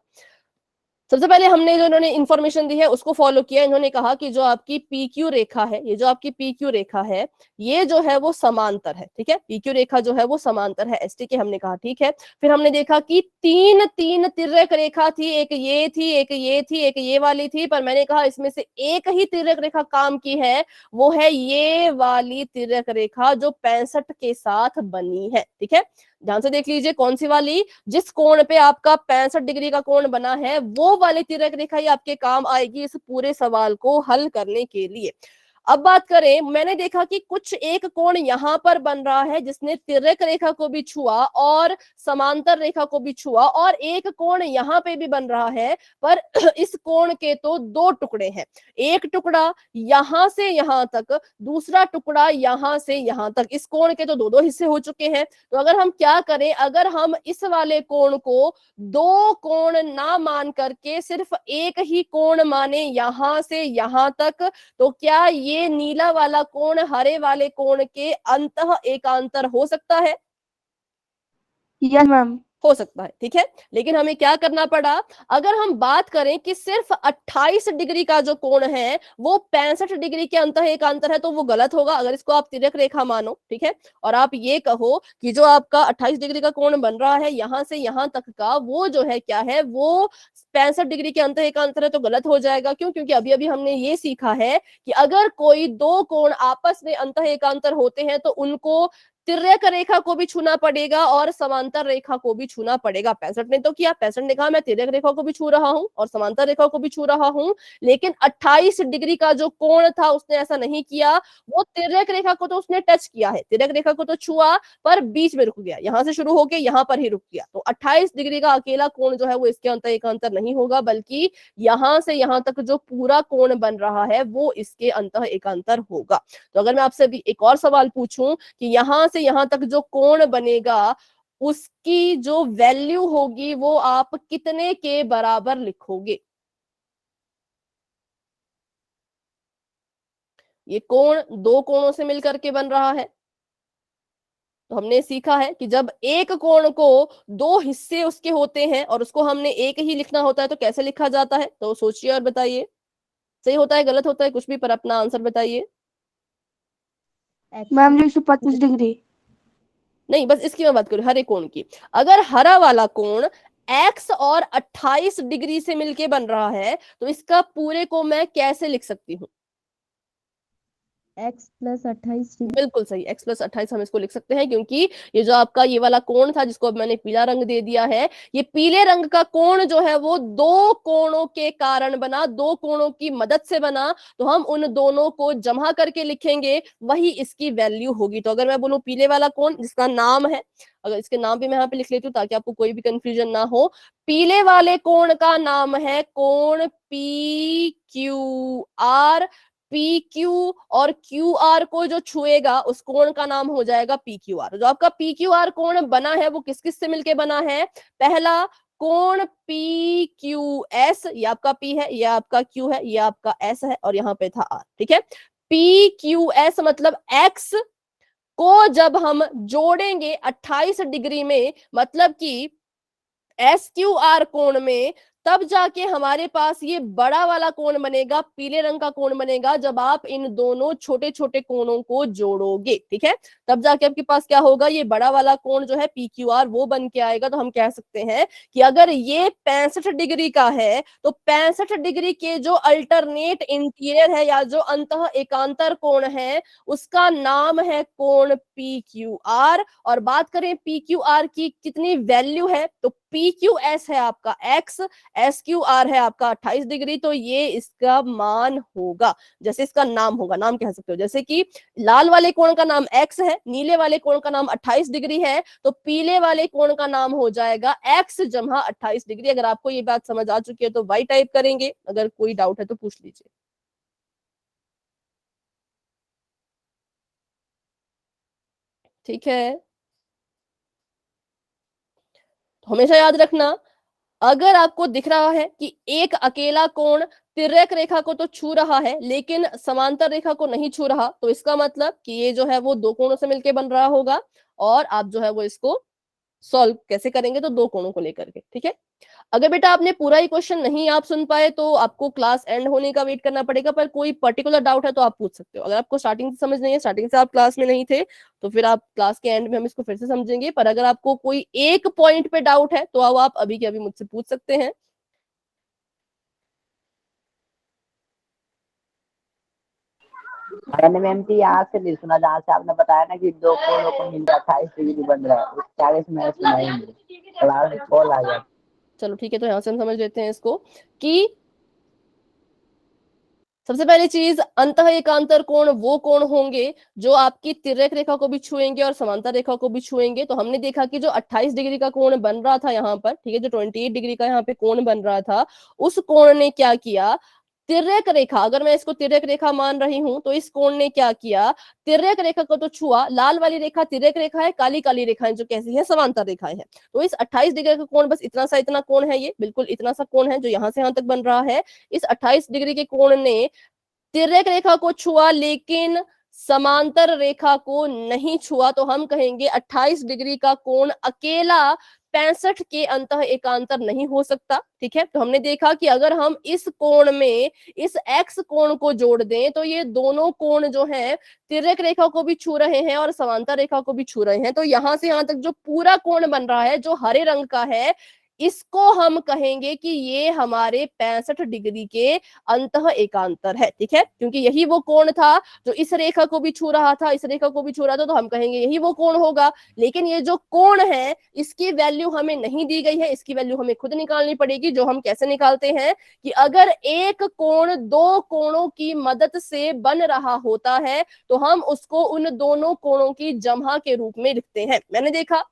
सबसे पहले हमने जो इन्होंने इंफॉर्मेशन दी है उसको फॉलो किया। इन्होंने कहा कि जो आपकी पी क्यू रेखा है, ये जो आपकी पी क्यू रेखा है, ये जो है वो समांतर है, ठीक है। पी क्यू रेखा जो है वो समांतर है एसटी के, हमने कहा ठीक है। फिर हमने देखा कि तीन तीन तिर्यक रेखा थी, एक ये थी, एक ये थी, एक ये वाली थी, पर मैंने कहा इसमें से एक ही तिर्यक रेखा काम की है, वो है ये वाली तिर्यक रेखा जो 65 के साथ बनी है, ठीक है। ध्यान से देख लीजिए कौन सी वाली, जिस कोण पे आपका 65 डिग्री का कोण बना है वो वाली तिर्यक रेखा ही आपके काम आएगी इस पूरे सवाल को हल करने के लिए। अब बात करें, मैंने देखा कि कुछ एक कोण यहां पर बन रहा है जिसने तिर्यक रेखा को भी छुआ और समांतर रेखा को भी छुआ, और एक कोण यहां पे भी बन रहा है, पर इस कोण के तो दो टुकड़े हैं, एक टुकड़ा यहां से यहां तक, दूसरा टुकड़ा यहां से यहां तक। इस कोण के तो दो दो हिस्से हो चुके हैं। तो अगर हम क्या करें, अगर हम इस वाले कोण को दो कोण ना मान करके सिर्फ एक ही कोण माने यहां से यहां तक, तो क्या ये नीला वाला कोण हरे वाले कोण के अंतः एकांतर हो सकता है? Yes ma'am. हो सकता है, ठीक है। लेकिन हमें क्या करना पड़ा, अगर हम बात करें कि सिर्फ 28 डिग्री का जो कोण है वो 65 डिग्री के अंतः एकांतर है, तो वो गलत होगा अगर इसको आप तिर्यक रेखा मानो, ठीक है। और आप ये कहो कि जो आपका 28 डिग्री का कोण बन रहा है यहां से यहां तक का, वो जो है क्या है, वो 65 डिग्री के अंतः एकांतर है, तो गलत हो जाएगा। क्यों? क्योंकि अभी अभी हमने ये सीखा है कि अगर कोई दो कोण आपस में अंतः एकांतर होते हैं तो उनको तिर्यक रेखा को भी छूना पड़ेगा और समांतर रेखा को भी छूना पड़ेगा। 65 ने तो किया, 65 ने कहा मैं तिर्यक रेखा को भी छू रहा हूं और समांतर रेखा को भी छू रहा हूं, लेकिन 28 डिग्री का जो कोण था उसने ऐसा नहीं किया। वो तिर्यक रेखा को तो उसने टच किया है, तिर्यक रेखा को तो छुआ, पर बीच में रुक गया, यहां से शुरू होके यहां पर ही रुक गया। तो 28 डिग्री का अकेला कोण जो है वो इसके अंतर एकांतर नहीं होगा, बल्कि यहां से यहां तक जो पूरा कोण बन रहा है वो इसके अंतर एकांतर होगा। तो अगर मैं आपसे अभी एक और सवाल पूछूं कि यहां से यहां तक जो कोण बनेगा उसकी जो वैल्यू होगी वो आप कितने के बराबर लिखोगे? ये कोण दो कोणों से मिलकर के बन रहा है, तो हमने सीखा है कि जब एक कोण को दो हिस्से उसके होते हैं और उसको हमने एक ही लिखना होता है तो कैसे लिखा जाता है? तो सोचिए और बताइए, सही होता है गलत होता है कुछ भी, पर अपना आंसर बताइए। मैम जो 125 डिग्री। नहीं, बस इसकी मैं बात करूं, हरे कोण की। अगर हरा वाला कोण x और 28 डिग्री से मिलके बन रहा है तो इसका पूरे को मैं कैसे लिख सकती हूँ? x plus 28 degree. बिल्कुल सही, x प्लस 28 हम इसको लिख सकते हैं, क्योंकि ये जो आपका ये वाला कोण था जिसको अब मैंने पीला रंग दे दिया है, ये पीले रंग का कोण जो है वो दो कोणों के कारण बना, दो कोणों की मदद से बना, तो हम उन दोनों को जमा करके लिखेंगे, वही इसकी वैल्यू होगी। तो अगर मैं बोलूं पीले वाला कोण जिसका नाम है, अगर इसके नाम भी मैं यहाँ पे लिख लेती हूँ ताकि आपको कोई भी कंफ्यूजन ना हो, पीले वाले कोण का नाम है कोण P Q R. P Q और क्यू आर को जो छुएगा उस कोण का नाम हो जाएगा पी क्यू आर। जो आपका पी क्यू आर कोण बना है वो किस किस से मिलके बना है? पहला कोण पी क्यू एस, ये आपका पी है, ये आपका क्यू है, ये आपका एस है, और यहाँ पे था आर, ठीक है। पी क्यू एस मतलब एक्स को जब हम जोड़ेंगे 28 डिग्री में, मतलब कि एस क्यू आर कोण में, तब जाके हमारे पास ये बड़ा वाला कोण बनेगा, पीले रंग का कोण बनेगा, जब आप इन दोनों छोटे छोटे कोणों को जोड़ोगे, ठीक है। तब जाके आपके पास क्या होगा, ये बड़ा वाला कोण जो है पी क्यू आर वो बन के आएगा। तो हम कह सकते हैं कि अगर ये 65 डिग्री का है तो 65 डिग्री के जो अल्टरनेट इंटीरियर है या जो अंतः एकांतर कोण है उसका नाम है कोण पी क्यू आर। और बात करें पी क्यू आर की कितनी वैल्यू है, तो पी क्यू एस है आपका x, एस क्यू आर है आपका 28 डिग्री, तो ये इसका मान होगा। जैसे इसका नाम होगा, नाम कह सकते हो, जैसे कि लाल वाले कोण का नाम x है, नीले वाले कोण का नाम 28 डिग्री है, तो पीले वाले कोण का नाम हो जाएगा x जमा 28 डिग्री। अगर आपको ये बात समझ आ चुकी है तो y टाइप करेंगे, अगर कोई डाउट है तो पूछ लीजिए। ठीक है, तो हमेशा याद रखना, अगर आपको दिख रहा है कि एक अकेला कोण तिर्यक रेखा को तो छू रहा है लेकिन समांतर रेखा को नहीं छू रहा, तो इसका मतलब कि ये जो है वो दो कोणों से मिलकर बन रहा होगा, और आप जो है वो इसको सॉल्व कैसे करेंगे, तो दो कोणों को लेकर के, ठीक है। अगर बेटा आपने पूरा ही क्वेश्चन नहीं आप सुन पाए तो आपको क्लास एंड होने का वेट करना पड़ेगा, पर कोई पर्टिकुलर डाउट है तो आप पूछ सकते हो। अगर आपको स्टार्टिंग से समझ नहीं है, स्टार्टिंग से आप क्लास में नहीं थे, तो फिर आप क्लास के एंड में हम इसको फिर से समझेंगे। पर अगर आपको कोई एक पॉइंट पे डाउट है तो अब आप अभी के अभी मुझसे पूछ सकते हैं। मैंने मैम थी यहाँ से नहीं सुना, जहाँ से आपने बताया ना कि दो कोणों को मिल 28 डिग्री बन रहा है, उस 40 में सुना ही नहीं, क्लास कॉल आ गया। चलो ठीक है, तो यहाँ से हम समझ लेते हैं इसको कि सबसे पहली चीज, अंतः एकांतर कोण वो कोण होंगे जो आपकी तिर्यक रेखा को भी छुएंगे और समांतर रेखा को भी छुएंगे। तो हमने देखा कि जो 28 डिग्री का कोण बन रहा था यहाँ पर, ठीक है, जो 28 डिग्री का यहाँ पे कोण बन रहा था, उस कोण ने क्या किया, तिर्यक रेखा, अगर मैं इसको तिर्यक रेखा मान रही हूं तो इस कोण ने क्या किया, तिर्यक रेखा को तो छुआ, लाल वाली रेखा तिर्यक रेखा है, काली काली रेखाएं जो कैसी है, समांतर रेखाएं हैं। तो इस 28 डिग्री का कोण बस इतना सा, इतना कोण है, ये बिल्कुल इतना सा कोण है जो यहां से यहां तक बन रहा है। इस 28 डिग्री के कोण ने तिर्यक रेखा को छुआ लेकिन समांतर रेखा को नहीं छुआ, तो हम कहेंगे 28 डिग्री का कोण अकेला 65 के अंतः एकांतर नहीं हो सकता, ठीक है। तो हमने देखा कि अगर हम इस कोण में इस एक्स कोण को जोड़ दें तो ये दोनों कोण जो है तिर्यक रेखा को भी छू रहे हैं और समांतर रेखा को भी छू रहे हैं। तो यहां से यहां तक जो पूरा कोण बन रहा है जो हरे रंग का है, इसको हम कहेंगे कि ये हमारे 65 डिग्री के अंतः एकांतर है, ठीक है। क्योंकि यही वो कोण था जो इस रेखा को भी छू रहा था, इस रेखा को भी छू रहा था, तो हम कहेंगे यही वो कोण होगा। लेकिन ये जो कोण है इसकी वैल्यू हमें नहीं दी गई है, इसकी वैल्यू हमें खुद निकालनी पड़ेगी। जो हम कैसे निकालते हैं कि अगर एक कोण दो कोणों की मदद से बन रहा होता है तो हम उसको उन दोनों कोणों की जमा के रूप में लिखते हैं। मैंने देखा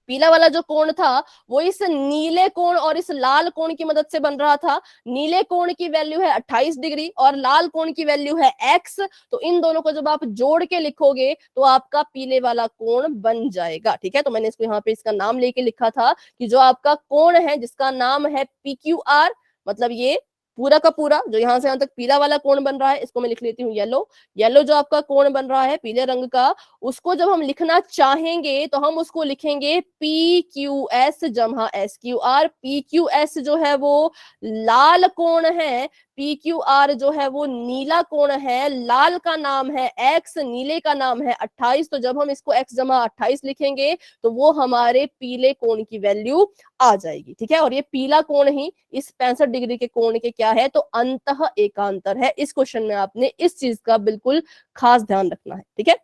पीला वाला जो कोण था वो इस नीले कोण और इस लाल कोण की मदद से बन रहा था। नीले कोण की वैल्यू है 28 डिग्री और लाल कोण की वैल्यू है x। तो इन दोनों को जब आप जोड़ के लिखोगे तो आपका पीले वाला कोण बन जाएगा, ठीक है। तो मैंने इसको यहाँ पे इसका नाम लेके लिखा था कि जो आपका कोण है जिसका नाम है PQR, मतलब ये पूरा का पूरा जो यहाँ से यहाँ तक पीला वाला कोण बन रहा है, इसको मैं लिख लेती हूँ येलो। येलो जो आपका कोण बन रहा है पीले रंग का, उसको जब हम लिखना चाहेंगे तो हम उसको लिखेंगे PQS जमा SQR। PQS जो है वो लाल कोण है, PQR जो है वो नीला कोण है। लाल का नाम है x, नीले का नाम है 28। तो जब हम इसको x जमा 28 लिखेंगे तो वो हमारे पीले कोण की वैल्यू आ जाएगी, ठीक है। और ये पीला कोण ही इस 65 डिग्री के कोण के क्या है, तो अंतः एकांतर है। इस क्वेश्चन में आपने इस चीज का बिल्कुल खास ध्यान रखना है, ठीक है।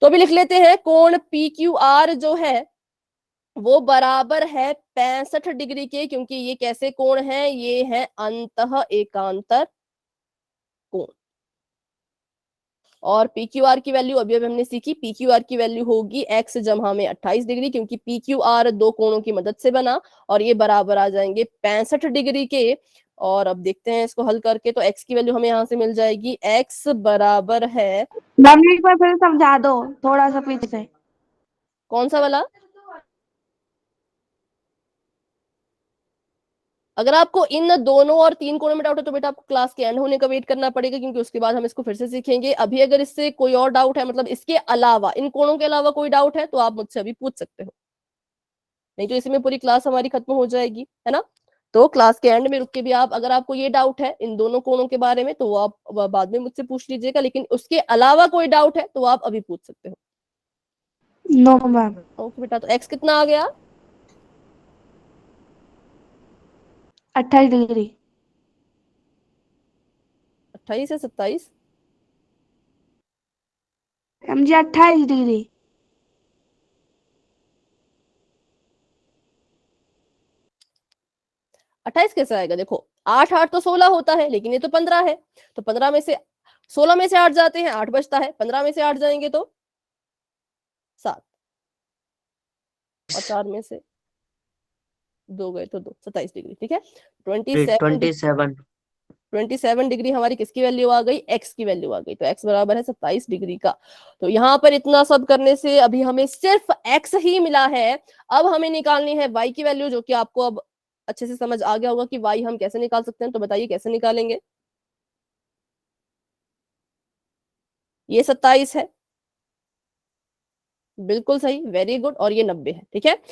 तो अभी लिख लेते हैं कोण PQR जो है वो बराबर है 65 डिग्री के, क्योंकि ये कैसे कोण है, ये है अंतः एकांतर कोण। और PQR की वैल्यू अभी अभी हमने सीखी, PQR की वैल्यू होगी x जमा में 28 डिग्री, क्योंकि PQR दो कोणों की मदद से बना, और ये बराबर आ जाएंगे 65 डिग्री के। और अब देखते हैं इसको हल करके, तो x की वैल्यू हमें यहाँ से मिल जाएगी, x बराबर है, मैम एक बार फिर समझा दो, थोड़ा सा पीछे से। कौन सा वाला? अगर आपको इन दोनों और तीन कोणों में डाउट है तो बेटा आपको क्लास के एंड होने का वेट करना पड़ेगा, क्योंकि उसके बाद हम इसको फिर से सीखेंगे। अभी अगर इससे कोई और डाउट है, मतलब इसके अलावा, इन कोणों के अलावा कोई डाउट है तो आप मुझसे अभी पूछ सकते हो, नहीं तो इसमें पूरी क्लास हमारी खत्म हो जाएगी, है ना। तो क्लास के एंड में रुक के भी आप, अगर आपको ये डाउट है इन दोनों कोणों के बारे में तो वो आप बाद में मुझसे पूछ लीजिएगा, लेकिन उसके अलावा कोई डाउट है तो आप अभी पूछ सकते हो। No ma'am. ओके बेटा, तो एक्स कितना आ गया? 28 डिग्री। 28 या 27? मैम जी 28 डिग्री। 28 कैसे आएगा? देखो 8 8 तो 16 होता है, लेकिन ये तो 15 है, तो 15 में से 16 में से 8 जाते हैं, 8 बचता है, 15 में से 8 जाएंगे तो 7, और 4 में से 2 गए तो 2, 27 डिग्री, ठीक है। 27 डिग्री हमारी किसकी वैल्यू आ गई? एक्स की वैल्यू आ गई। तो एक्स बराबर है 27 डिग्री का। तो यहाँ पर इतना सब करने से अभी हमें सिर्फ एक्स ही मिला है। अब हमें निकालनी है वाई की वैल्यू, जो कि आपको अब अच्छे से समझ आ गया होगा कि वाई हम कैसे निकाल सकते हैं। तो बताइए कैसे निकालेंगे? ये 27 है, बिल्कुल सही, वेरी गुड। और ये 90 है, ठीक है।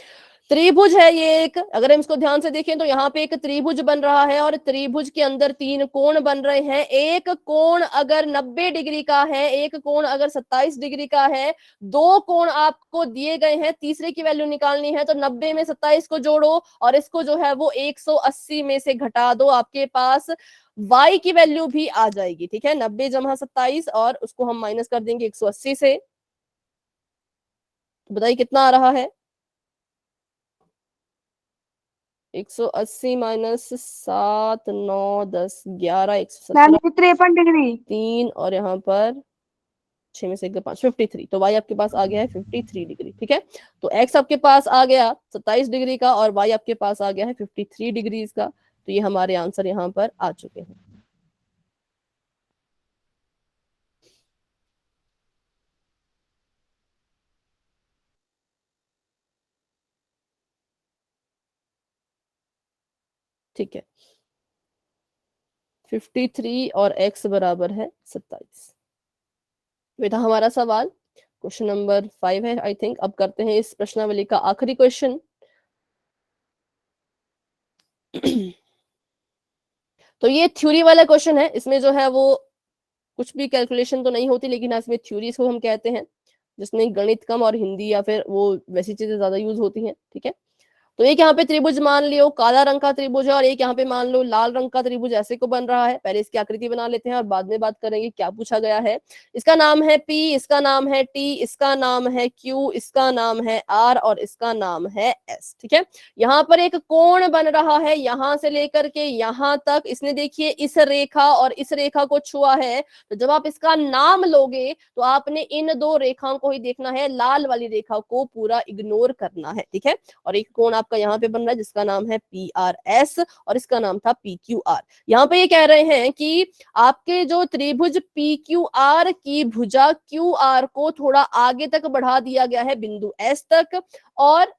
त्रिभुज है ये एक, अगर हम इसको ध्यान से देखें तो यहाँ पे एक त्रिभुज बन रहा है और त्रिभुज के अंदर 3 कोण बन रहे हैं। एक कोण अगर 90 डिग्री का है, एक कोण अगर 27 डिग्री का है, 2 कोण आपको दिए गए हैं, तीसरे की वैल्यू निकालनी है तो 90 में 27 को जोड़ो और इसको जो है वो 180 में से घटा दो, आपके पास y की वैल्यू भी आ जाएगी, ठीक है। 90 जमा 27 और उसको हम माइनस कर देंगे 180 से, तो बताइए कितना आ रहा है। 180 माइनस 7 9 10 11 मैम 117 ये 53 डिग्री। 3 और यहाँ पर 6 में से 5 53, तो y आपके पास आ गया है 53 डिग्री, ठीक है। तो x आपके पास आ गया 27 डिग्री का और y आपके पास आ गया है 53 डिग्री का। तो ये हमारे आंसर यहाँ पर आ चुके हैं। ठीक है, 53 और x बराबर है 27। ये था हमारा सवाल। क्वेश्चन नंबर 5 है आई थिंक। अब करते हैं इस प्रश्नावली का आखिरी क्वेश्चन। तो ये थ्योरी वाला क्वेश्चन है, इसमें जो है वो कुछ भी कैलकुलेशन तो नहीं होती, लेकिन इसमें थ्योरी इसको हम कहते हैं, जिसमें गणित कम और हिंदी या फिर वो वैसी चीजें ज्यादा यूज होती हैं, ठीक है। तो एक यहाँ पे त्रिभुज मान लियो, काला रंग का त्रिभुज है, और एक यहाँ पे मान लो लाल रंग का त्रिभुज ऐसे को बन रहा है। पहले इसकी आकृति बना लेते हैं और बाद में बात करेंगे क्या पूछा गया है। इसका नाम है P, इसका नाम है T, इसका नाम है Q, इसका नाम है R और इसका नाम है S, ठीक है। यहाँ पर एक कोण बन रहा है, यहां से लेकर के यहां तक। इसने देखिए इस रेखा और इस रेखा को छुआ है, तो जब आप इसका नाम लोगे तो आपने इन 2 रेखाओं को ही देखना है, लाल वाली रेखा को पूरा इग्नोर करना है, ठीक है। और एक कोण आपका यहाँ पे बन रहा है जिसका नाम है PRS और इसका नाम था PQR। यहाँ पे ये कह रहे हैं कि आपके जो त्रिभुज PQR की भुजा QR को थोड़ा आगे तक बढ़ा दिया गया है बिंदु S तक, और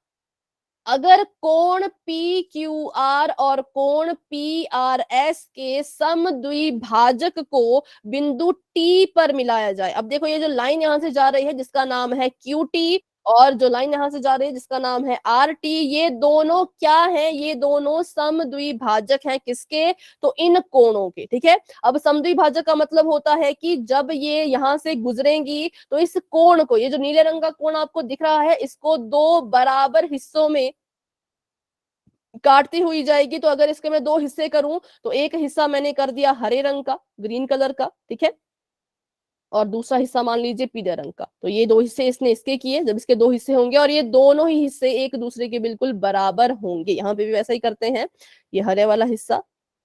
अगर कोण PQR और कोण PRS के समद्विभाजक को बिंदु T पर मिलाया जाए। अब देखो ये जो लाइन यहां से जा रही है जिसका नाम है QT और जो लाइन यहां से जा रही है जिसका नाम है RT, ये दोनों क्या है, ये दोनों समद्विभाजक हैं किसके, तो इन कोणों के, ठीक है। अब समद्विभाजक का मतलब होता है कि जब ये यहां से गुजरेंगी तो इस कोण को, ये जो नीले रंग का कोण आपको दिख रहा है, इसको 2 बराबर हिस्सों में काटती हुई जाएगी। तो अगर इसके मैं 2 हिस्से करूं तो एक हिस्सा मैंने कर दिया हरे रंग का, ग्रीन कलर का, ठीक है, और दूसरा हिस्सा मान लीजिए पीले रंग का। तो ये 2 हिस्से इसने इसके किए। जब इसके 2 हिस्से होंगे और ये दोनों ही हिस्से एक दूसरे के बिल्कुल बराबर होंगे, यहाँ पे भी वैसा ही करते हैं। ये हरे वाला हिस्सा,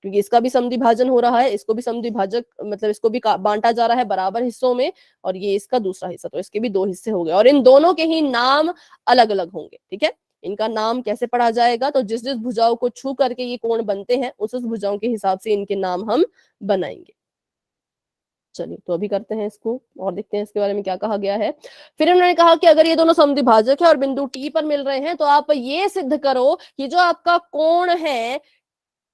क्योंकि इसका भी समद्विभाजन हो रहा है, इसको भी समद्विभाजक मतलब इसको भी बांटा जा रहा है बराबर हिस्सों में, और ये इसका दूसरा हिस्सा, तो इसके भी 2 हिस्से हो गए और इन दोनों के ही नाम अलग अलग होंगे, ठीक है। इनका नाम कैसे पढ़ा जाएगा, तो जिस जिस भुजाओं को छू करके ये कोण बनते हैं उस भुजाओं के हिसाब से इनके नाम हम बनाएंगे। चलिए तो अभी करते हैं इसको और देखते हैं इसके बारे में क्या कहा गया है। फिर उन्होंने कहा कि अगर ये दोनों समद्विभाजक है और बिंदु टी पर मिल रहे हैं तो आप ये सिद्ध करो कि जो आपका कोण है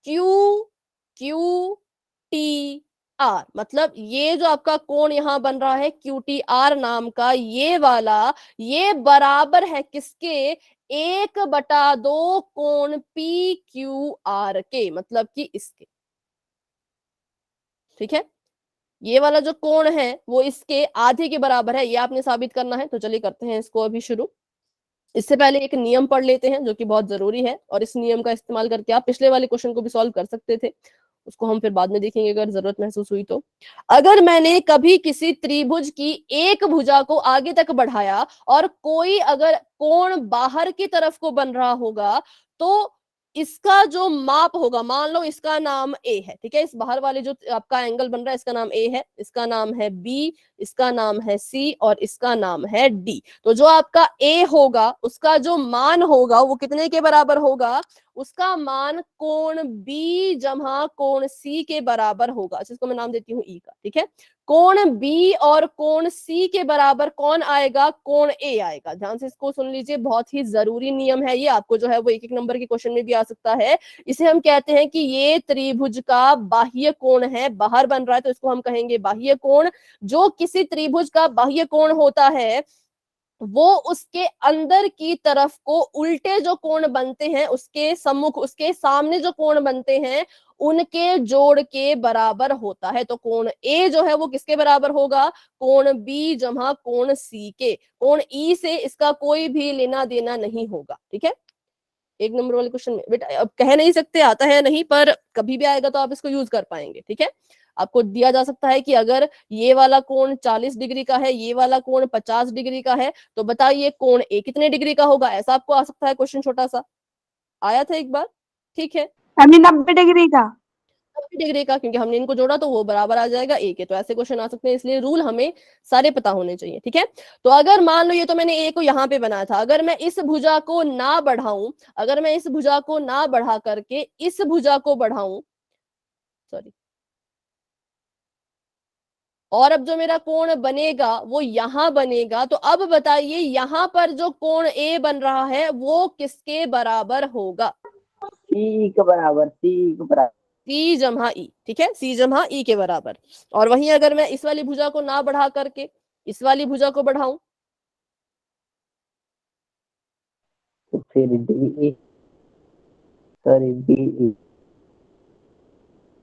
QQTR, मतलब ये जो आपका कोण यहाँ बन रहा है QTR नाम का, ये वाला, ये बराबर है किसके, 1/2 कोण PQR के, मतलब कि इसके, ठीक है। ये वाला जो कोण है वो इसके आधे के बराबर है, ये आपने साबित करना है। तो चलिए करते हैं इसको अभी शुरू। इससे पहले एक नियम पढ़ लेते हैं जो कि बहुत जरूरी है, और इस नियम का इस्तेमाल करके आप पिछले वाले क्वेश्चन को भी सॉल्व कर सकते थे, उसको हम फिर बाद में देखेंगे अगर जरूरत महसूस हुई तो। अगर मैंने कभी किसी त्रिभुज की एक भुजा को आगे तक बढ़ाया और कोई अगर कोण बाहर की तरफ को बन रहा होगा, तो इसका जो माप होगा, मान लो इसका नाम A है, ठीक है, इस बाहर वाले जो आपका एंगल बन रहा है इसका नाम A है, इसका नाम है B, इसका नाम है C और इसका नाम है D। तो जो आपका A होगा उसका जो मान होगा वो कितने के बराबर होगा, उसका मान कोण B जमा कोण C के बराबर होगा। जिसको मैं नाम देती हूँ E का, ठीक है। कोण B और कोण C के बराबर कौन आएगा, कोण A आएगा। ध्यान से इसको सुन लीजिए, बहुत ही जरूरी नियम है ये, आपको जो है वो 1-1 नंबर के क्वेश्चन में भी आ सकता है। इसे हम कहते हैं कि ये त्रिभुज का बाह्य कोण है, बाहर बन रहा है तो इसको हम कहेंगे बाह्य कोण। जो किसी त्रिभुज का बाह्य कोण होता है वो उसके अंदर की तरफ को उल्टे जो कोण बनते हैं, उसके सम्मुख, उसके सामने जो कोण बनते हैं, उनके जोड़ के बराबर होता है। तो कोण ए जो है वो किसके बराबर होगा? कोण बी जमा कोण सी के। कोण ई से इसका कोई भी लेना देना नहीं होगा। ठीक है, एक नंबर वाले क्वेश्चन में बेटा अब कह नहीं सकते आता है या नहीं, पर कभी भी आएगा तो आप इसको यूज कर पाएंगे। ठीक है, आपको दिया जा सकता है कि अगर ये वाला कोण 40 डिग्री का है, ये वाला कोण 50 डिग्री का है, तो बताइए कोण ए कितने डिग्री का होगा? ऐसा आपको आ सकता है क्वेश्चन, छोटा सा आया था एक बार। ठीक है, मम्मी 90 डिग्री का। 90 डिग्री का, क्योंकि हमने इनको जोड़ा तो वो बराबर आ जाएगा ए के। तो ऐसे क्वेश्चन आ सकते हैं, इसलिए रूल हमें सारे पता होने चाहिए। ठीक है, तो अगर मान लो ये तो मैंने ए को यहाँ पे बनाया था, अगर मैं इस भुजा को ना बढ़ाऊं, अगर मैं इस भुजा को ना बढ़ा करके इस भुजा को बढ़ाऊं, सॉरी, और अब जो मेरा कोण बनेगा वो यहां बनेगा, तो अब बताइए यहां पर जो कोण ए बन रहा है वो किसके बराबर होगा? सी के बराबर, सी के बराबर। सी जमा ई। ठीक है, सी जमा ई के बराबर। और वहीं अगर मैं इस वाली भुजा को ना बढ़ा करके इस वाली भुजा को बढ़ाऊं, तो फिर डी, सॉरी डी,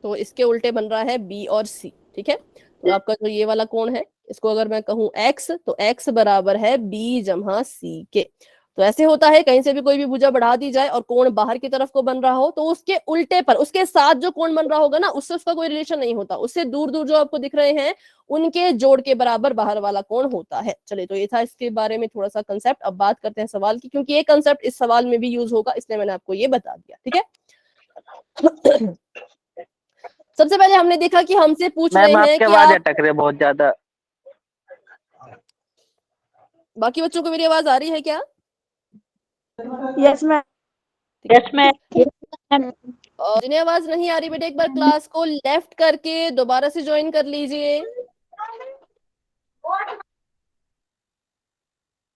तो इसके उल्टे बन रहा है बी और सी। ठीक है, तो आपका जो ये वाला कोण है, इसको अगर मैं कहूं एक्स, तो एक्स बराबर है बी जमा सी के। तो ऐसे होता है, कहीं से भी कोई भी भुजा बढ़ा दी जाए और कोण बाहर की तरफ को बन रहा हो, तो उसके उल्टे पर उसके साथ जो कोण बन रहा होगा ना, उससे उसका कोई रिलेशन नहीं होता, उससे दूर दूर जो आपको दिख रहे हैं उनके जोड़ के बराबर बाहर वाला कोण होता है। चलिए, तो ये था इसके बारे में थोड़ा सा कंसेप्ट। अब बात करते हैं सवाल की, क्योंकि ये कंसेप्ट इस सवाल में भी यूज होगा, इसलिए मैंने आपको ये बता दिया। ठीक है, सबसे पहले हमने देखा कि हमसे पूछ रहे मैम हैं आपकी कि आवाज आप, अटक रही है बहुत ज्यादा। बाकी बच्चों को मेरी आवाज आ रही है क्या? Yes ma'am. Yes ma'am. और जिन्हें आवाज नहीं आ रही बेटे, एक बार क्लास को लेफ्ट करके दोबारा से ज्वाइन कर लीजिए।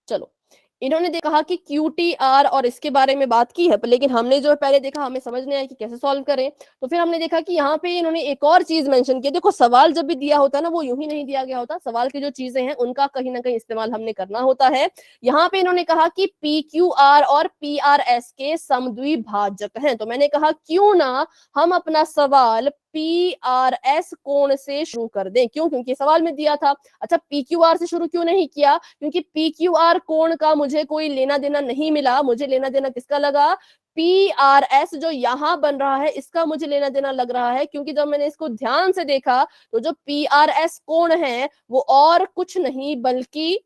चलो, इन्होंने कहा कि QTR और इसके बारे में बात की है, पर लेकिन हमने जो पहले देखा, हमें समझ नहीं आया कि कैसे सॉल्व करें। तो फिर हमने देखा कि यहाँ पे इन्होंने एक और चीज मेंशन की। देखो, सवाल जब भी दिया होता है ना, वो यूं ही नहीं दिया गया होता, सवाल की जो चीजें हैं उनका कहीं ना कहीं इस्तेमाल हमने करना होता है। यहाँ पे इन्होंने कहा कि PQR और PRS के समद्विभाजक हैं, तो मैंने कहा क्यों ना हम अपना सवाल PRS कोण से शुरू कर दें। क्यों? क्योंकि सवाल में दिया था। अच्छा, PQR से शुरू क्यों नहीं किया? क्योंकि PQR कोण का मुझे कोई लेना देना नहीं मिला, मुझे लेना देना किसका लगा? PRS जो यहां बन रहा है इसका मुझे लेना देना लग रहा है। क्योंकि जब मैंने इसको ध्यान से देखा तो जो PRS कोण है वो और कुछ नहीं बल्कि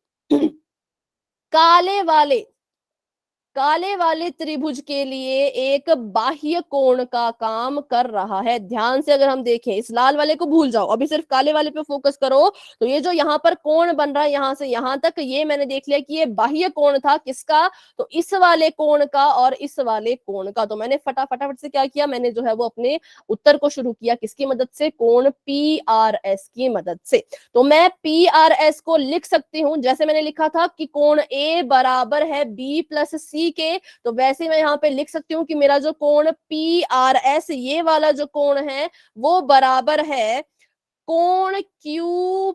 काले वाले त्रिभुज के लिए एक बाह्य कोण का काम कर रहा है। ध्यान से अगर हम देखें, इस लाल वाले को भूल जाओ, अभी सिर्फ काले वाले पे फोकस करो। तो ये जो यहाँ पर कोण बन रहा है यहां से यहां तक, ये मैंने देख लिया कि ये बाह्य कोण था किसका? तो इस वाले कोण का और इस वाले कोण का। तो मैंने फटाफट से क्या किया, मैंने जो है वो अपने उत्तर को शुरू किया किसकी मदद से? कोण PRS की मदद से। तो मैं PRS को लिख सकती हूं, जैसे मैंने लिखा था कि कोण A बराबर है B प्लस C के, तो वैसे मैं यहाँ पे लिख सकती हूँ कि मेरा जो कोण PRS, ये वाला जो कोण है वो बराबर है कोण QPR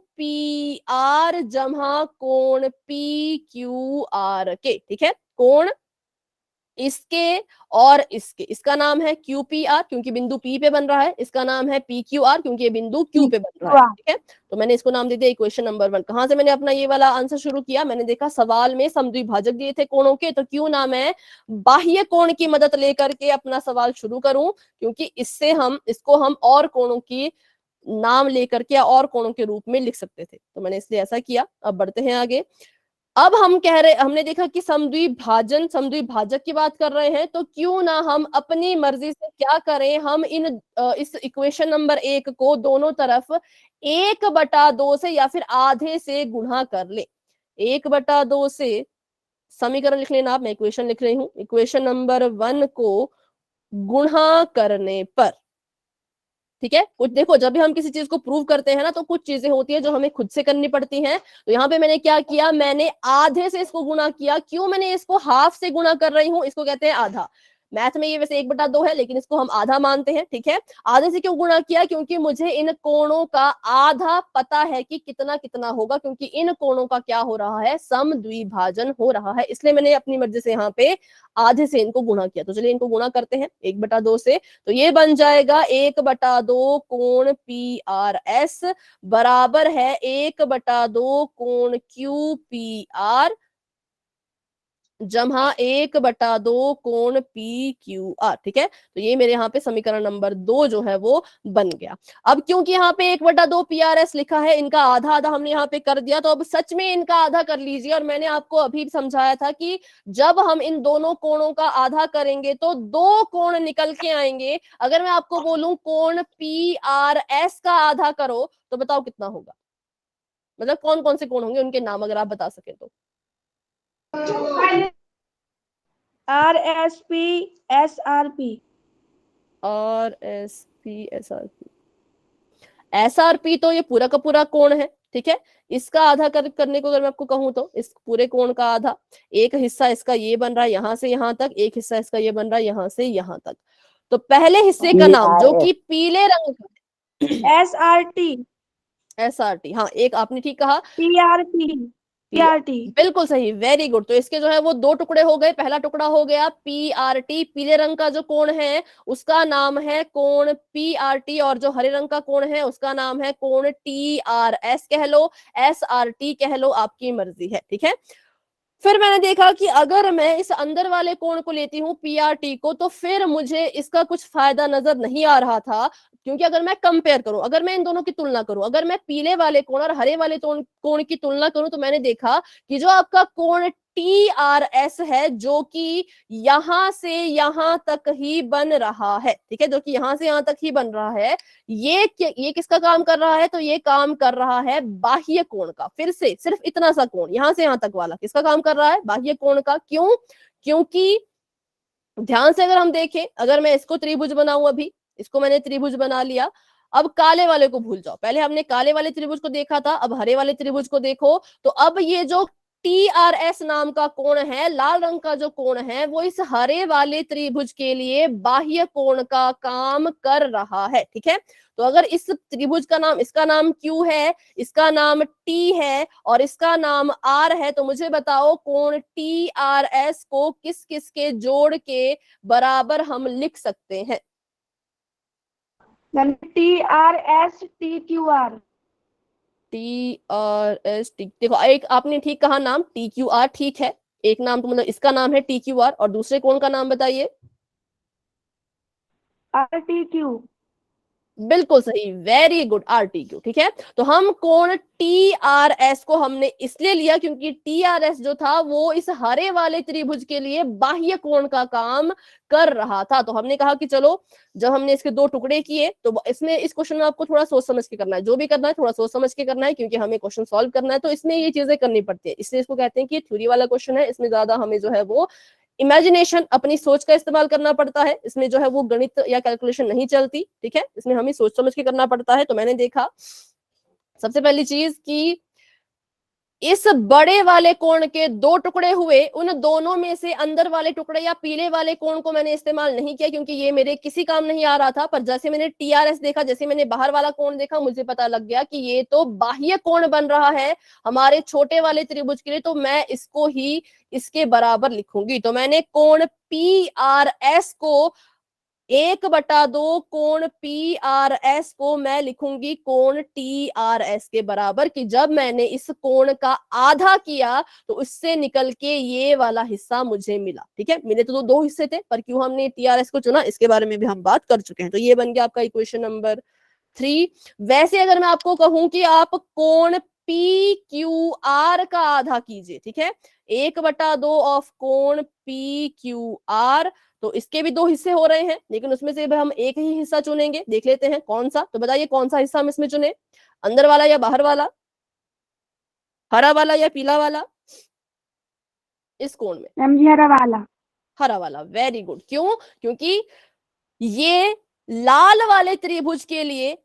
जमा कोण PQR के। ठीक है, कोण इसके और इसके, इसका नाम है QPR क्योंकि बिंदु P पे बन रहा है, इसका नाम है PQR क्योंकि ये बिंदु Q पे बन रहा है। ठीक है, तो मैंने इसको नाम दे दिया इक्वेशन नंबर 1। कहां से मैंने अपना ये वाला आंसर शुरू किया? मैंने देखा सवाल में समद्विभाजक दिए थे कोणों के, तो क्यों ना मैं बाह्य कोण की मदद लेकर के अपना सवाल शुरू करूं, क्योंकि इससे इसको हम और कोणों की नाम लेकर के और कोणों के रूप में लिख सकते थे, तो मैंने इसलिए ऐसा किया। अब बढ़ते हैं आगे। अब हमने देखा कि समद्विभाजक की बात कर रहे हैं, तो क्यों ना हम अपनी मर्जी से क्या करें, हम इस इक्वेशन नंबर 1 को दोनों तरफ 1/2 से या फिर आधे से गुणा कर ले। 1/2 से समीकरण लिख लेना आप, मैं इक्वेशन लिख रही हूं। इक्वेशन नंबर 1 को गुणा करने पर, ठीक है, कुछ देखो, जब भी हम किसी चीज को प्रूव करते हैं ना, तो कुछ चीजें होती है जो हमें खुद से करनी पड़ती हैं। तो यहाँ पे मैंने क्या किया, मैंने आधे से इसको गुणा किया। क्यों मैंने इसको हाफ से गुणा कर रही हूं? इसको कहते हैं आधा। मैथ में ये वैसे 1/2 है, लेकिन इसको हम आधा मानते हैं, ठीक है। आधे से क्यों गुणा किया? क्योंकि मुझे इन कोणों का आधा पता है कि कितना कितना होगा, क्योंकि इन कोणों का क्या हो रहा है, समद्विभाजन हो रहा है, इसलिए मैंने अपनी मर्जी से यहाँ पे आधे से इनको गुणा किया। तो चलिए इनको गुणा करते हैं 1/2 से, तो ये बन जाएगा 1/2 कोण PRS बराबर है 1/2 कोण QPR जमा 1/2 कोण PQR, ठीक है। तो ये मेरे यहाँ पे समीकरण नंबर 2 जो है वो बन गया। अब क्योंकि यहाँ पे 1/2 PRS लिखा है, इनका आधा आधा हमने यहाँ पे कर दिया, तो अब सच में इनका आधा कर लीजिए। और मैंने आपको अभी समझाया था कि जब हम इन दोनों कोणों का आधा करेंगे तो 2 कोण निकल के आएंगे। अगर मैं आपको बोलूं कोण PRS का आधा करो तो बताओ कितना होगा, मतलब कौन कौन से कोण होंगे, उनके नाम अगर आप बता सके तो। RSP SRP। RSP SRP। SRP तो ये पूरा का पूरा कोण है, ठीक है। इसका आधा करने को अगर मैं आपको कहूं तो इस पूरे कोण का आधा, एक हिस्सा इसका ये बन रहा है यहां से यहां तक, एक हिस्सा इसका ये बन रहा है यहां से यहां तक। तो पहले हिस्से का नाम जो कि पीले रंग का SRT। SRT, हाँ एक आपने ठीक कहा। PRP। PRT। बिल्कुल सही, वेरी गुड। तो इसके जो है वो 2 टुकड़े हो गए। पहला टुकड़ा हो गया PRT, पीले रंग का जो कोण है उसका नाम है कोण PRT, और जो हरे रंग का कोण है उसका नाम है कोण TRS कह लो, SRT कह लो, आपकी मर्जी है, ठीक है। फिर मैंने देखा कि अगर मैं इस अंदर वाले कोण को लेती हूँ PRT को, तो फिर मुझे इसका कुछ फायदा नजर नहीं आ रहा था, क्योंकि अगर मैं कंपेयर करूं, अगर मैं इन दोनों की तुलना करूं, अगर मैं पीले वाले कोण और हरे वाले कोण की तुलना करूं, तो मैंने देखा कि जो आपका कोण TRS है जो कि यहां से यहां तक ही बन रहा है, ठीक है, जो कि यहां से यहां तक ही बन रहा है, ये किसका काम कर रहा है? तो ये काम कर रहा है बाह्य कोण का। फिर से सिर्फ इतना सा कोण यहां से यहां तक वाला किसका काम कर रहा है? बाह्य कोण का। क्यों? क्योंकि ध्यान से अगर हम देखें, अगर मैं इसको त्रिभुज बनाऊं, अभी इसको मैंने त्रिभुज बना लिया, अब काले वाले को भूल जाओ, पहले हमने काले वाले त्रिभुज को देखा था, अब हरे वाले त्रिभुज को देखो। तो अब ये जो TRS नाम का कोण है, लाल रंग का जो कोण है, वो इस हरे वाले त्रिभुज के लिए बाह्य कोण का काम कर रहा है, ठीक है। तो अगर इस त्रिभुज का नाम, इसका नाम Q है, इसका नाम T है और इसका नाम R है, तो मुझे बताओ कोण TRS को किस किस के जोड़ के बराबर हम लिख सकते हैं? TRS TQR। TRS देखो, एक आपने ठीक कहा नाम TQR, ठीक है। एक नाम तो मतलब इसका नाम है TQR, और दूसरे कोण का नाम बताइए। RTQ। बिल्कुल सही, वेरी गुड, RTQ, ठीक है। तो हम कोण TRS को हमने इसलिए लिया क्योंकि TRS जो था वो इस हरे वाले त्रिभुज के लिए बाह्य कोण का काम कर रहा था। तो हमने कहा कि चलो, जब हमने इसके 2 टुकड़े किए, तो इसमें इस क्वेश्चन में आपको थोड़ा सोच समझ के करना है, जो भी करना है थोड़ा सोच समझ के करना है, क्योंकि हमें क्वेश्चन सॉल्व करना है, तो इसमें ये चीजें करनी पड़ती है। इसलिए इसको कहते हैं कि थ्योरी वाला क्वेश्चन है, इसमें ज्यादा हमें जो है वो इमेजिनेशन, अपनी सोच का इस्तेमाल करना पड़ता है। इसमें जो है वो गणित या कैलकुलेशन नहीं चलती, ठीक है। इसमें हमें सोच समझ के करना पड़ता है। तो मैंने देखा सबसे पहली चीज कि इस बड़े वाले कोण के 2 टुकड़े हुए, उन दोनों में से अंदर वाले टुकड़े या पीले वाले कोण को मैंने इस्तेमाल नहीं किया, क्योंकि ये मेरे किसी काम नहीं आ रहा था। पर जैसे मैंने TRS देखा, जैसे मैंने बाहर वाला कोण देखा, मुझे पता लग गया कि ये तो बाह्य कोण बन रहा है हमारे छोटे वाले त्रिभुज के लिए, तो मैं इसको ही इसके बराबर लिखूंगी। तो मैंने कोण PRS को 1/2 कोण PRS को मैं लिखूंगी कोण TRS के बराबर, कि जब मैंने इस कोण का आधा किया तो उससे निकल के ये वाला हिस्सा मुझे मिला, ठीक है। मेरे तो 2 हिस्से थे, पर क्यों हमने TRS को चुना इसके बारे में भी हम बात कर चुके हैं। तो ये बन गया आपका इक्वेशन नंबर 3। वैसे अगर मैं आपको कहूं कि आप कोण PQR का आधा कीजिए, ठीक है, 1/2 ऑफ कोण PQR, तो इसके भी 2 हिस्से हो रहे हैं, लेकिन उसमें से हम एक ही हिस्सा चुनेंगे। देख लेते हैं कौन सा। तो बताइए कौन सा हिस्सा हम इसमें चुने, अंदर वाला या बाहर वाला, हरा वाला या पीला वाला? इस कोण में मैम जी हरा वाला। हरा वाला, वेरी गुड। क्यों? क्योंकि ये लाल वाले त्रिभुज के लिए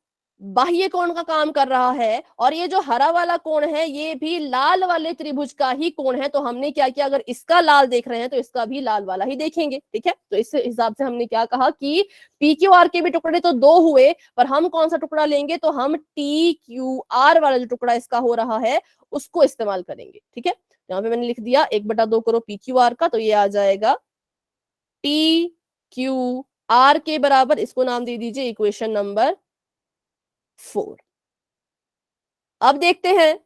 बाह्य कोण का काम कर रहा है, और ये जो हरा वाला कोण है ये भी लाल वाले त्रिभुज का ही कोण है। तो हमने क्या किया, अगर इसका लाल देख रहे हैं तो इसका भी लाल वाला ही देखेंगे, ठीक है। तो इस हिसाब से हमने क्या कहा कि पी क्यू आर के भी टुकड़े तो दो हुए, पर हम कौन सा टुकड़ा लेंगे, तो हम टी क्यू आर वाला जो टुकड़ा इसका हो रहा है उसको इस्तेमाल करेंगे, ठीक है। यहाँ पे मैंने लिख दिया 1/2 करो पी क्यू आर का, तो ये आ जाएगा टी क्यू आर के बराबर, इसको नाम दे दीजिए इक्वेशन नंबर 4। अब देखते हैं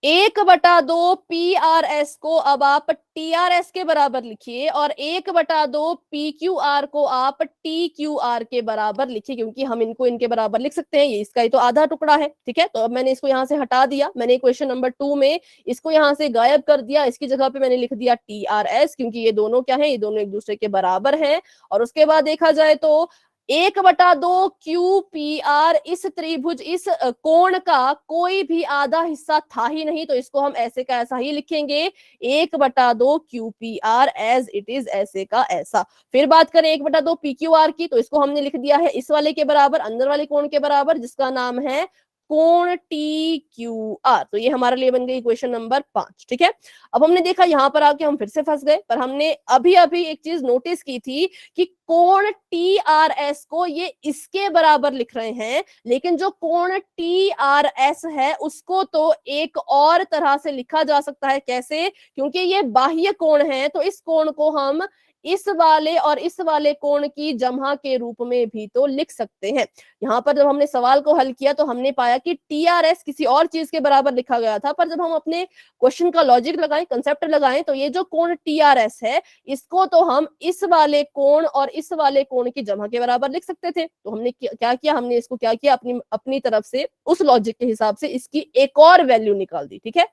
1/2 पी आर एस को अब आप टी आर एस के बराबर लिखिए, और 1/2 पी क्यू आर को आप टी क्यू आर के बराबर लिखिए, क्योंकि हम इनको इनके बराबर लिख सकते हैं। ये इसका ही तो आधा टुकड़ा है, ठीक है। तो अब मैंने इसको यहाँ से हटा दिया, मैंने क्वेश्चन नंबर 2 में इसको यहाँ से गायब कर दिया, इसकी जगह पे मैंने लिख दिया टी आर एस, क्योंकि ये दोनों क्या है, ये दोनों एक दूसरे के बराबर हैं। और उसके बाद देखा जाए तो 1/2 क्यू पी आर इस त्रिभुज इस कोण का कोई भी आधा हिस्सा था ही नहीं, तो इसको हम ऐसे का ऐसा ही लिखेंगे 1/2 Q P R as it is, ऐसे का ऐसा। फिर बात करें 1/2 पी क्यू आर की, तो इसको हमने लिख दिया है इस वाले के बराबर, अंदर वाले कोण के बराबर, जिसका नाम है कोण टी क्यू आर। तो ये हमारे लिए बन गई इक्वेशन नंबर 5, ठीक है। अब हमने देखा यहाँ पर आके हम फिर से फंस गए, पर हमने अभी अभी एक चीज नोटिस की थी कि कोण टी आर एस को ये इसके बराबर लिख रहे हैं, लेकिन जो कोण टी आर एस है उसको तो एक और तरह से लिखा जा सकता है। कैसे? क्योंकि ये बाह्य कोण है, तो इस कोण को हम इस वाले और इस वाले कोण की जमा के रूप में भी तो लिख सकते हैं। यहाँ पर जब हमने सवाल को हल किया तो हमने पाया कि टी आर एस किसी और चीज के बराबर लिखा गया था, पर जब हम अपने क्वेश्चन का लॉजिक लगाएं, कंसेप्ट लगाएं, तो ये जो कोण टी आर एस है इसको तो हम इस वाले कोण और इस वाले कोण की जमा के बराबर लिख सकते थे। तो हमने क्या किया, हमने इसको क्या किया, अपनी तरफ से उस लॉजिक के हिसाब से इसकी एक और वैल्यू निकाल दी, ठीक है।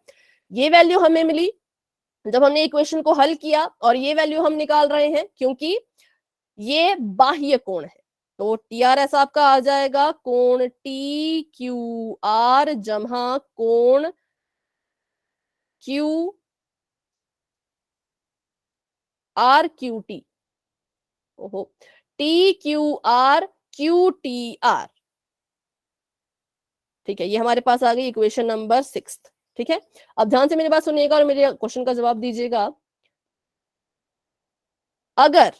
ये वैल्यू हमें मिली जब हमने इक्वेशन को हल किया, और ये वैल्यू हम निकाल रहे हैं क्योंकि ये बाह्य कोण है। तो टी आर एस आपका आ जाएगा कोण टी क्यू आर जमा कोण क्यू आर क्यू टी, ओहो, T Q R Q T R, ठीक है। ये हमारे पास आ गई इक्वेशन नंबर 6, ठीक है। अब ध्यान से मेरी बात सुनिएगा और मेरे क्वेश्चन का जवाब दीजिएगा। अगर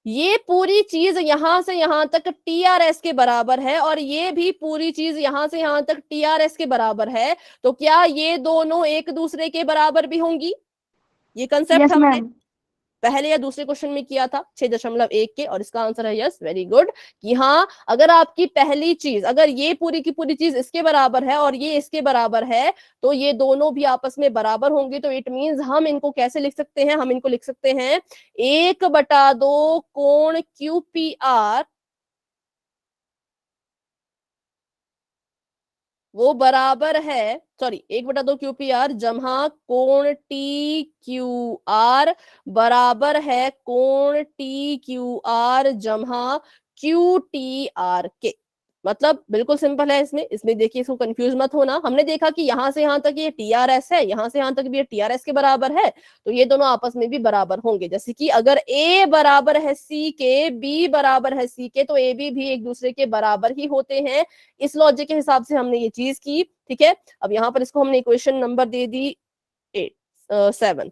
ये पूरी चीज यहां से यहां तक टी आर एस के बराबर है और ये भी पूरी चीज यहां से यहां तक टी आर एस के बराबर है, तो क्या ये दोनों एक दूसरे के बराबर भी होंगी? ये कंसेप्ट यस हमने मैम। पहले या दूसरे क्वेश्चन में किया था 6.1 के, और इसका आंसर है यस, वेरी गुड। कि हाँ, अगर आपकी पहली चीज, अगर ये पूरी की पूरी चीज इसके बराबर है और ये इसके बराबर है, तो ये दोनों भी आपस में बराबर होंगे। तो इट मींस हम इनको कैसे लिख सकते हैं, हम इनको लिख सकते हैं 1/2 कोण क्यू पी आर वो बराबर है, सॉरी 1/2 क्यू पी आर जमा कोण टी क्यू आर बराबर है कोण टी क्यू आर जमा क्यू टी आर के। मतलब बिल्कुल सिंपल है। इसमें देखिए, इसको कंफ्यूज मत होना। हमने देखा कि यहां से यहां तक ये टी आर एस है, यहां से यहां तक भी ये टी आर एस के बराबर है, तो ये दोनों आपस में भी बराबर होंगे। जैसे कि अगर ए बराबर है सी के, बी बराबर है सी के, तो ए बी भी एक दूसरे के बराबर ही होते हैं। इस लॉजिक के हिसाब से हमने ये चीज की, ठीक है। अब यहाँ पर इसको हमने इक्वेशन नंबर दे दी 7।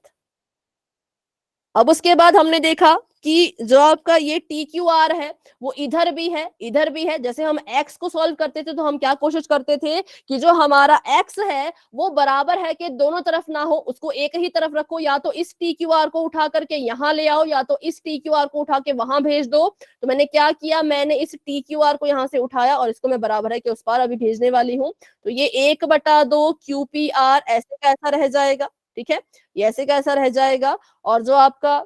अब उसके बाद हमने देखा कि जो आपका ये टी क्यू आर है वो इधर भी है, इधर भी है। जैसे हम x को सॉल्व करते थे तो हम क्या कोशिश करते थे कि जो हमारा x है वो बराबर है कि दोनों तरफ ना हो, उसको एक ही तरफ रखो। या तो इस टी क्यू आर को उठा करके यहाँ ले आओ, या तो इस टी क्यू आर को उठा के वहां भेज दो। तो मैंने क्या किया, मैंने इस टी क्यू आर को यहाँ से उठाया और इसको मैं बराबर है कि उस पार अभी भेजने वाली हूँ। तो ये 1/2 क्यू पी आर ऐसे कैसा रह जाएगा, ठीक है, ये ऐसे कैसा रह जाएगा। और जो आपका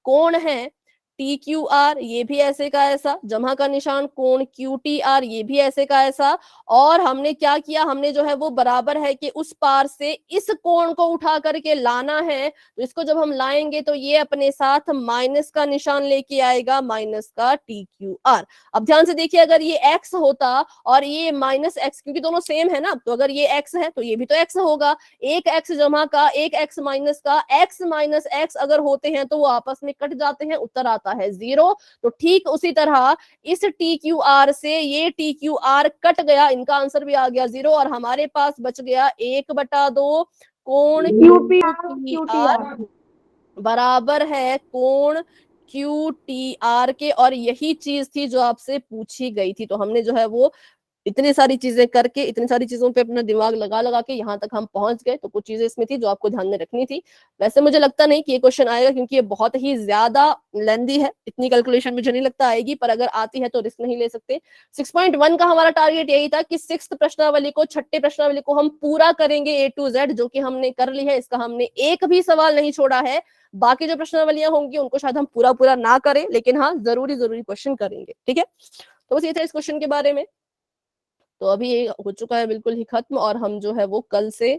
कोण है टी क्यू आर ये भी ऐसे का ऐसा, जमा का निशान कोण क्यू टी आर ये भी ऐसे का ऐसा। और हमने क्या किया, हमने जो है वो बराबर है कि उस पार से इस कोण को उठा करके लाना है। तो इसको जब हम लाएंगे तो ये अपने साथ माइनस का निशान लेके आएगा, माइनस का टी क्यू आर। अब ध्यान से देखिए, अगर ये x होता और ये माइनस एक्स, क्योंकि दोनों सेम है ना, तो अगर ये x है तो ये भी तो x होगा। एक x जमा का, एक x माइनस का, x माइनस x अगर होते हैं तो वो आपस में कट जाते हैं, उत्तर आता होता है 0। तो ठीक उसी तरह इस टी क्यू आर से ये टी क्यू आर कट गया, इनका आंसर भी आ गया 0 और हमारे पास बच गया 1/2 कोण क्यू टी आर बराबर है कोण क्यू टी आर के। और यही चीज थी जो आपसे पूछी गई थी। तो हमने जो है वो इतनी सारी चीजें करके, इतनी सारी चीजों पे अपना दिमाग लगा लगा के यहाँ तक हम पहुंच गए। तो कुछ चीजें इसमें थी जो आपको ध्यान में रखनी थी। वैसे मुझे लगता नहीं कि ये क्वेश्चन आएगा, क्योंकि ये बहुत ही ज्यादा लेंदी है, इतनी कैलकुलेशन मुझे नहीं लगता आएगी, पर अगर आती है तो रिस्क नहीं ले सकते। 6.1 का हमारा टारगेट यही था कि 6th प्रश्नावली को, 6ठे प्रश्नावली को हम पूरा करेंगे A to Z, जो कि हमने कर ली है। इसका हमने एक भी सवाल नहीं छोड़ा है। बाकी जो प्रश्नावलियां होंगी उनको शायद हम पूरा पूरा ना करें, लेकिन हाँ जरूरी जरूरी क्वेश्चन करेंगे। ठीक है, तो बस ये था इस क्वेश्चन के बारे में। तो अभी ये हो चुका है बिल्कुल ही खत्म, और हम जो है वो कल से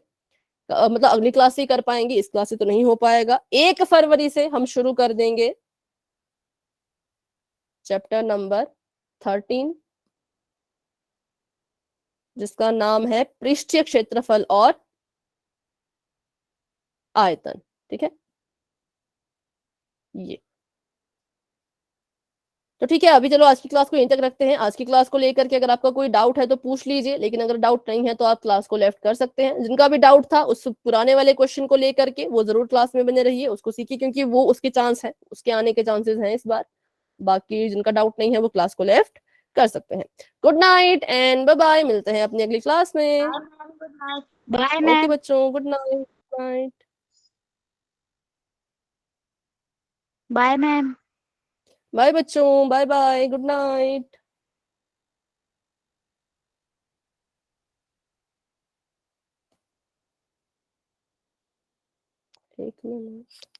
मतलब अगली क्लास से ही कर पाएंगे, इस क्लास से तो नहीं हो पाएगा। 1 फरवरी से हम शुरू कर देंगे चैप्टर नंबर 13, जिसका नाम है पृष्ठीय क्षेत्रफल और आयतन। ठीक है, ये तो ठीक है। अभी चलो आज की क्लास को यहीं तक रखते हैं। आज की क्लास को लेकर के अगर आपका कोई डाउट है तो पूछ लीजिए, लेकिन अगर डाउट नहीं है तो आप क्लास को लेफ्ट कर सकते हैं। जिनका भी डाउट था उस पुराने वाले क्वेश्चन को लेकर के, वो जरूर क्लास में बने रहिए, उसको सीखिए, क्योंकि वो उसके चांस है, उसके आने के चांसेस हैं इस बार। बाकी जिनका डाउट नहीं है वो क्लास को लेफ्ट कर सकते हैं। Good night and bye bye, मिलते हैं अपनी अगली क्लास में। Bye okay ma'am. बच्चों, good night night. Bye ma'am. Bye बच्चों, बाय बाय, गुड नाइट। एक मिनट।